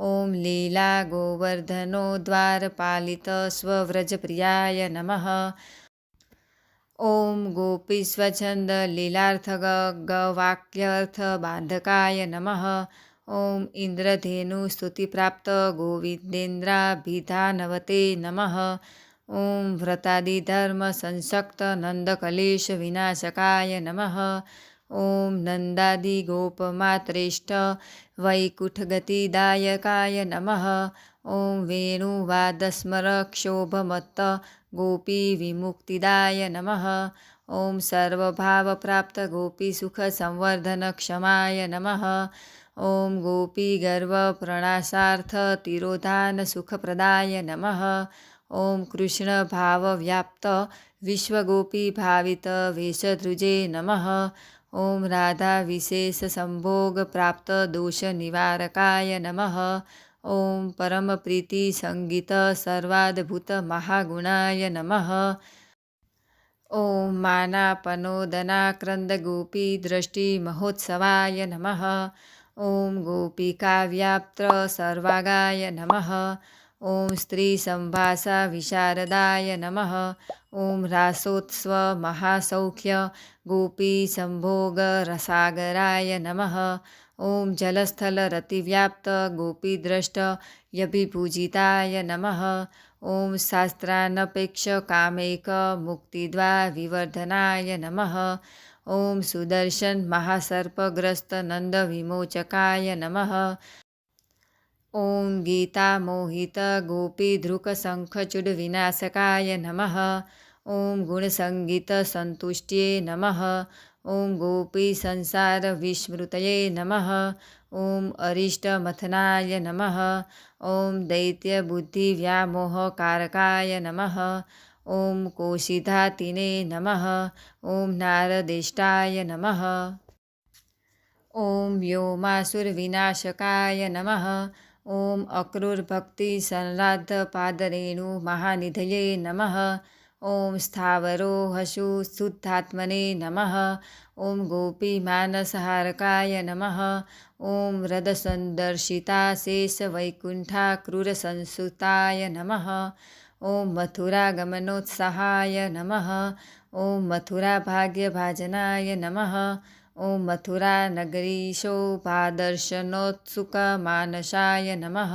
ॐ लीलागोवर्धनोद्वारपालितस्वव्रजप्रियाय नमः। ॐ गोपीस्वच्छन्दलीलार्थगवाक्यर्थबाधकाय नमः। ॐ इन्द्रधेनुस्तुतिप्राप्तगोविन्देन्द्राभिधानवते नमः। ॐ व्रतादिधर्मसंसक्तनन्दकलेशविनाशकाय नमः। ॐ नन्दादिगोपमात्रेष्ठ वैकुण्ठगतिदायकाय नमः। ॐ वेणुवादस्मरक्षोभमत्त गोपीविमुक्तिदाय नमः। ॐ सर्वभावप्राप्तगोपीसुखसंवर्धनक्षमाय नमः। ॐ गोपीगर्वप्रणाशार्थतिरोधानसुखप्रदाय नमः। ॐ कृष्णभावव्याप्त विश्वगोपीभावितवेषधृजे नमः। ॐ राधाविशेषसंभोगप्राप्तदोषनिवारकाय नमः। ॐ परमप्रीतिसङ्गीतसर्वाद्भुतमहागुणाय नमः। ॐ मानापनोदनाक्रन्दगोपीदृष्टिमहोत्सवाय नमः। ॐ गोपिकाव्याप्तसर्वागाय नमः। ॐ स्त्रीसम्भाषाविशारदाय नमः। ॐ रासोत्सवमहासौख्य गोपीसम्भोगरसागराय नमः। ॐ जलस्थलरतिव्याप्तगोपीद्रष्टयभिपूजिताय नमः। ॐ शास्त्रानपेक्षकामैकमुक्तिद्वाविवर्धनाय नमः। ॐ सुदर्शनमहासर्पग्रस्तनन्दविमोचकाय नमः। ॐ गीतामोहितगोपीधृकशङ्खचूडविनाशकाय नमः। ॐ गुणसङ्गीतसन्तुष्ट्ये नमः। ॐ गोपीसंसारविस्मृतये नमः। ॐ अरिष्टमथनाय नमः। ॐ दैत्यबुद्धिव्यामोहकारकाय नमः। ॐ कोशिधातिने नमः। ॐ नारदेष्टाय नमः। ॐ व्योमासुरविनाशकाय नमः। ॐ अक्रूरभक्तिसंराद्धपादरेणुमहानिधये नमः। ॐ स्थावरोहसु शुद्धात्मने नमः। ॐ गोपीमानसहारकाय नमः। ॐ हृदसन्दर्शिताशेषवैकुण्ठाक्रूरसंसुताय नमः। ॐ मथुरागमनोत्साहाय नमः। ॐ मथुराभाग्यभाजनाय नमः। ॐ मथुरानगरीशोभादर्शनोत्सुकमानसाय नमः।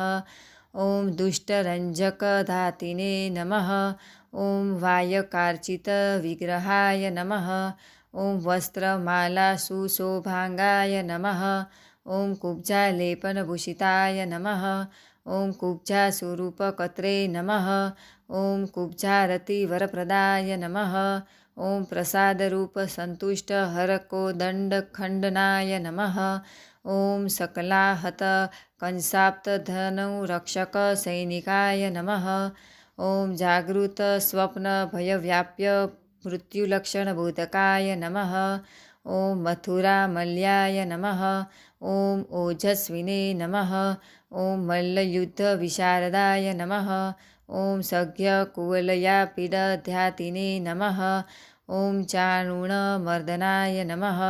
ॐ दुष्टरञ्जकधातिने नमः। ॐ वायकार्चितविग्रहाय नमः। ॐ वस्त्रमालासुशोभाङ्गाय नमः। ॐ कुब्जालेपनभूषिताय नमः। ॐ कुब्जास्वरूपकर्त्रे नमः। ॐ कुब्जारतिवरप्रदाय नमः। ॐ प्रसादरूपसन्तुष्टहरकोदण्डखण्डनाय नमः। ॐ सकलाहतकंसाप्तधनुरक्षकसैनिकाय नमः। ॐ जागृतस्वप्नभयव्याप्य मृत्युलक्षणबोधकाय नमः। ॐ मथुरामल्याय नमः। ॐ ओजस्विने नमः। ॐ मल्लयुद्धविशारदाय नमः। ॐ सज्ञकुवलयापीडध्यातिने नमः। ॐ चाणूर्णमर्दनाय नमः।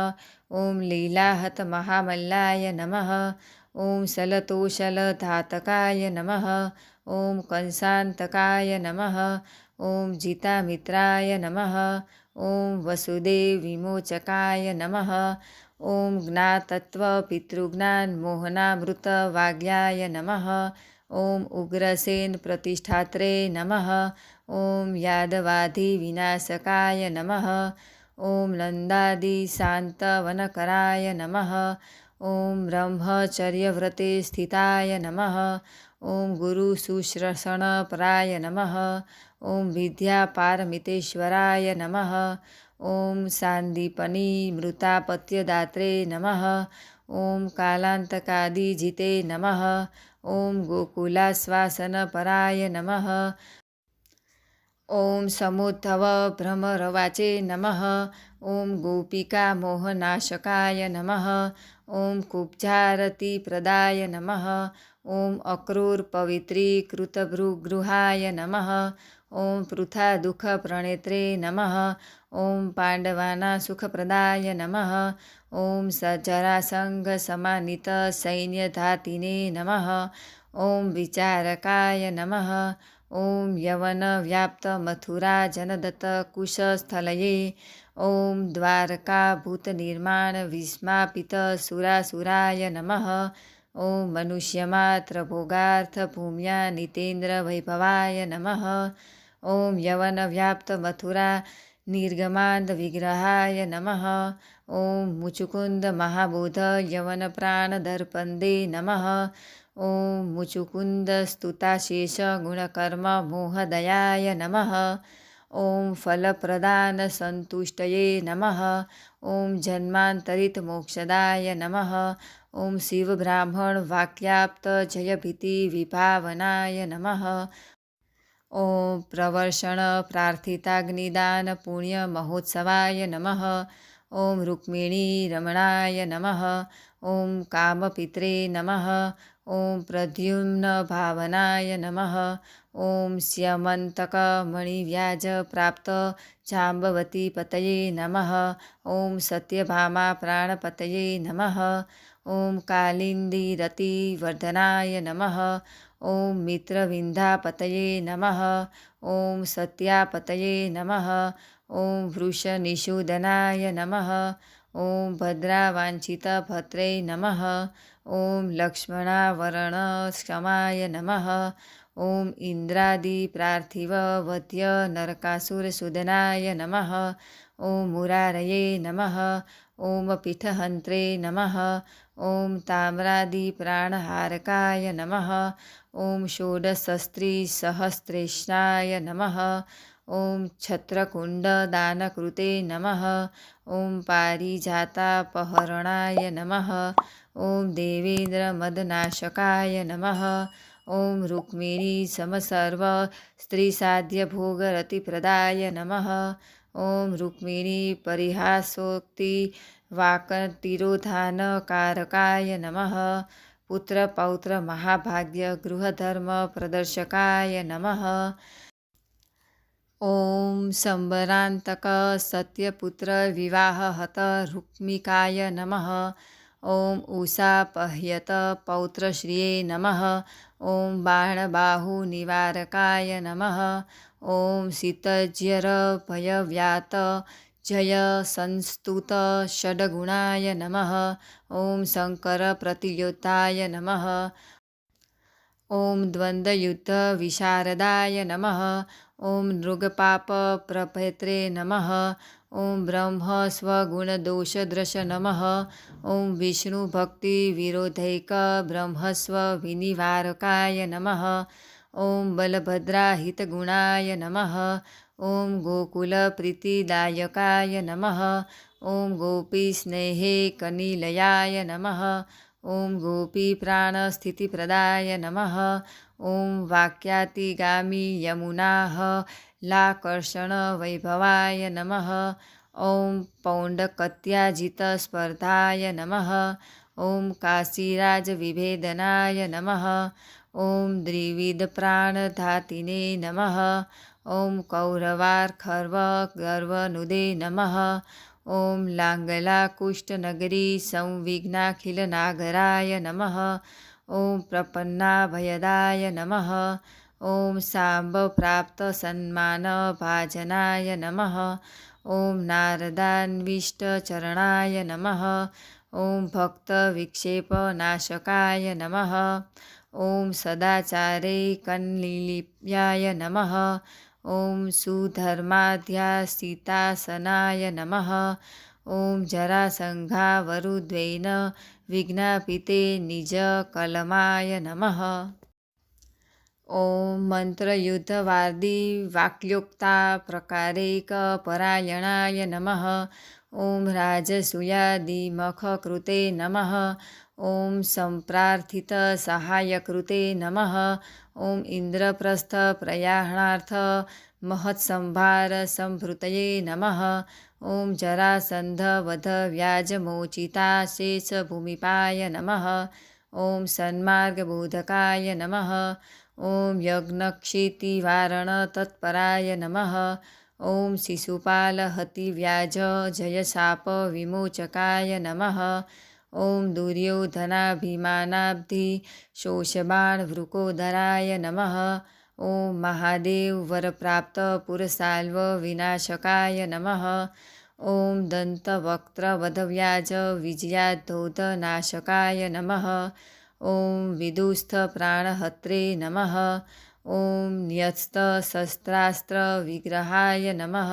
ॐ लीलाहतमहामल्लाय नमः। ॐ शलतोषलधातकाय नमः। ॐ कंसान्तकाय नमः। ॐ जितामित्राय नमः। ॐ वसुदेवविमोचकाय नमः। ॐ ज्ञातत्वपितृज्ञानमोहनामृतवाग्याय नमः। ॐ उग्रसेनप्रतिष्ठात्रे नमः। ॐ यादवादिविनाशकाय नमः। ॐ नन्दादिशान्तवनकराय नमः। ॐ ब्रह्मचर्यव्रते स्थिताय नमः। ॐ गुरुशुश्रषणपराय नमः। ॐ विद्यापारमितेश्वराय नमः। ॐ सान्दीपनीमृतापत्यदात्रे नमः। ॐ कालान्तकादिजिते नमः। ॐ गोकुलाश्वासनपराय नमः। ॐ समुद्धवभ्रमरवाचे नमः। ॐ गोपिकामोहनाशकाय नमः। ॐ कुब्जारतिप्रदाय नमः। ॐ अक्रूरपवित्रीकृतभृगृहाय नमः। ॐ पृथादुःखप्रणेत्रे नमः। ॐ पाण्डवानां नमः। ॐ जरासङ्घसमानितसैन्यधातिने नमः। ॐ विचारकाय नमः। ॐ यवनव्याप्तमथुराजनदत्तकुशस्थलये ॐ द्वारकाभूतनिर्माणविस्मापितसुरासुराय नमः। ॐ मनुष्यमात्रभोगार्थभूम्या नितेन्द्रवैभवाय नमः। ॐ यवनव्याप्तमथुरा निर्गमान्दविग्रहाय नमः। ॐ मुचुकुन्दमहाबोध यवनप्राणदर्पन्दे नमः। ॐ मुचुकुन्दस्तुताशेषगुणकर्ममोहदयाय नमः। ॐ फलप्रदानसन्तुष्टये नमः। ॐ जन्मान्तरितमोक्षदाय नमः। ॐ शिवब्राह्मणवाक्याप्तजयभीतिविभावनाय नमः। ॐ प्रवर्षणप्रार्थिताग्निदानपुण्यमहोत्सवाय नमः। ॐ रुक्मिणीरमणाय नमः। ॐ कामपित्रे नमः। ॐ प्रद्युम्नभावनाय नमः। ॐ स्यमन्तकमणिव्याजप्राप्तजाम्बवतीपतये नमः। ॐ सत्यभामाप्राणपतये नमः। ॐ कालिन्दीरतिवर्धनाय नमः। ॐ मित्रविन्ध्यापतये नमः। ॐ सत्यापतये नमः। ॐ वृषनिषूदनाय नमः। ॐ भद्रावाञ्छितभद्रे नमः। ॐ लक्ष्मणावरणक्षमाय नमः। ॐ इन्द्रादिप्रार्थिववध्य नरकासुरसूदनाय नमः। ॐ मुरारये नमः। ॐ पीठहन्त्रे नमः। ॐ ताम्रादिप्राणहारकाय नमः। ॐ षोडशस्त्रीसहस्रेष्णाय नमः। ॐ छत्रकुण्डदानकृते नमः। ॐ पारिजातापहरणाय नमः। ॐ देवेन्द्रमदनाशकाय नमः। ॐ रुक्मिणी समसर्व स्त्रीसाध्यभोगरतिप्रदाय नमः। ॐ रुक्मिणी परिहासोक्ति वाक्तिरोधानकारकाय नमः। पुत्रपौत्र महाभाग्य गृहधर्म प्रदर्शकाय नमः। ॐ शम्बरान्तक सत्यपुत्र विवाहहत रुक्मिकाय नमः। ॐ उषापह्यत पौत्रश्रिये नमः। ॐ बाणबाहुनिवारकाय नमः। ॐ शीतज्वरभयव्यात जय संस्तुत षड्गुणाय नमः। ॐ शङ्करप्रतियोत्ताय नमः। ॐ द्वन्द्वयुद्धविशारदाय नमः। ॐ नृगपापप्रभेत्रे नमः। ॐ ब्रह्मस्वगुणदोषदृश नमः। ॐ विष्णुभक्तिविरोधैक ब्रह्मस्वविनिवारकाय नमः। ॐ बलभद्राहितगुणाय नमः। ॐ गोकुलप्रीतिदायकाय नमः। ॐ गोपीस्नेहे कनिलयाय नमः। ॐ गोपीप्राणस्थितिप्रदाय नमः। ॐ वाक्यातिगामी यमुनाः लाकर्षणवैभवाय नमः। ॐ पौण्डकत्याजितस्पर्धाय नमः। ॐ काशीराजविभेदनाय नमः। ॐ द्विविधप्राणधातिने नमः। ॐ कौरवार्खर्वगर्वनुदे नमः। ॐ लाङ्गलाकुष्ठनगरी संविघ्नाखिलनागराय नमः। ॐ प्रपन्नाभयदाय नमः। ॐ साम्बप्राप्तसन्मानभाजनाय नमः। ॐ नारदान्विष्टचरणाय नमः। ॐ भक्तविक्षेपनाशकाय नमः। ॐ सदाचारैकनिलिप्याय नमः। ॐ सुधर्माध्यासितासनाय नमः। ॐ जरासङ्घावरुद्वेन विज्ञापिते निजकलमाय नमः। ॐ मन्त्रयुद्धवार्दिवाक्योक्ता प्रकारैकपरायणाय नमः। ॐ राजसूयादिमखकृते नमः। ॐ सम्प्रार्थितसहायकृते नमः। ॐ इन्द्रप्रस्थप्रयाणार्थ महत्संभारसंभृतये नमः। ॐ जरासन्धवधव्याजमोचिताशेषभूमिपाय नमः। ॐ सन्मार्गबोधकाय नमः। ॐ यज्ञक्षितिवारणतत्पराय नमः। ॐ शिशुपालहतिव्याज जयशापविमोचकाय नमः। ॐ दुर्योधनाभिमानाब्धिशोषबाणवृकोदराय नमः। ॐ महादेववरप्राप्तपुरसाल्वविनाशकाय नमः। ॐ दन्तवक्त्रवधव्याजविजयाद्धोधनाशकाय नमः। ॐ विदुस्थप्राणहत्रे नमः। ॐ न्यस्तशस्त्रास्त्रविग्रहाय नमः।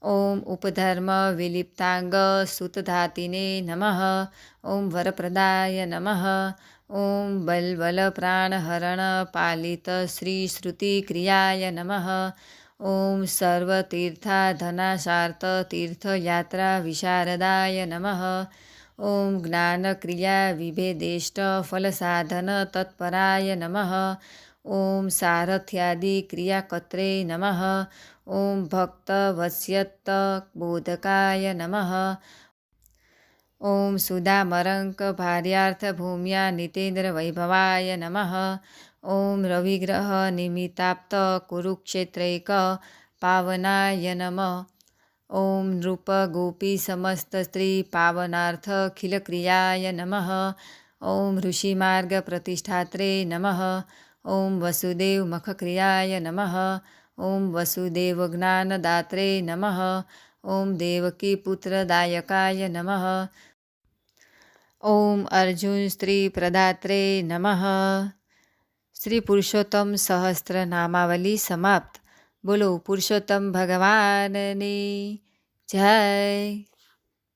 ॐ उपधर्मविलिप्ताङ्गसुतधातिने नमः। ॐ वरप्रदाय नमः। ॐ बल्वलप्राणहरणपालितश्रीश्रुतिक्रियाय नमः। ॐ सर्वतीर्थाधनाशार्ततीर्थयात्राविशारदाय नमः। ॐ ज्ञानक्रियाविभेदेष्टफलसाधनतत्पराय नमः। ॐ सारथ्यादिक्रियाकर्त्रे नमः। ॐ भक्तवत्स्यत्तबोधकाय नमः। ॐ सुधामरङ्कभार्यार्थभूम्या नितेन्द्रवैभवाय नमः। ॐ रविग्रहनिमित्ताप्तकुरुक्षेत्रैकपावनाय नमः। ॐ नृपगोपीसमस्तस्त्रीपावनार्थखिलक्रियाय नमः। ॐ ऋषिमार्गप्रतिष्ठात्रे नमः। ॐ वसुदेवमखक्रियाय नमः। ॐ वसुदेवज्ञानदात्रे नमः। ॐ देवकीपुत्रदायकाय नमः। ॐ अर्जुनस्त्रीप्रदात्रे नमः। श्री पुरुषोत्तम सहस्त्रनामावली समाप्त। बोलो पुरुषोत्तम भगवाननी जय।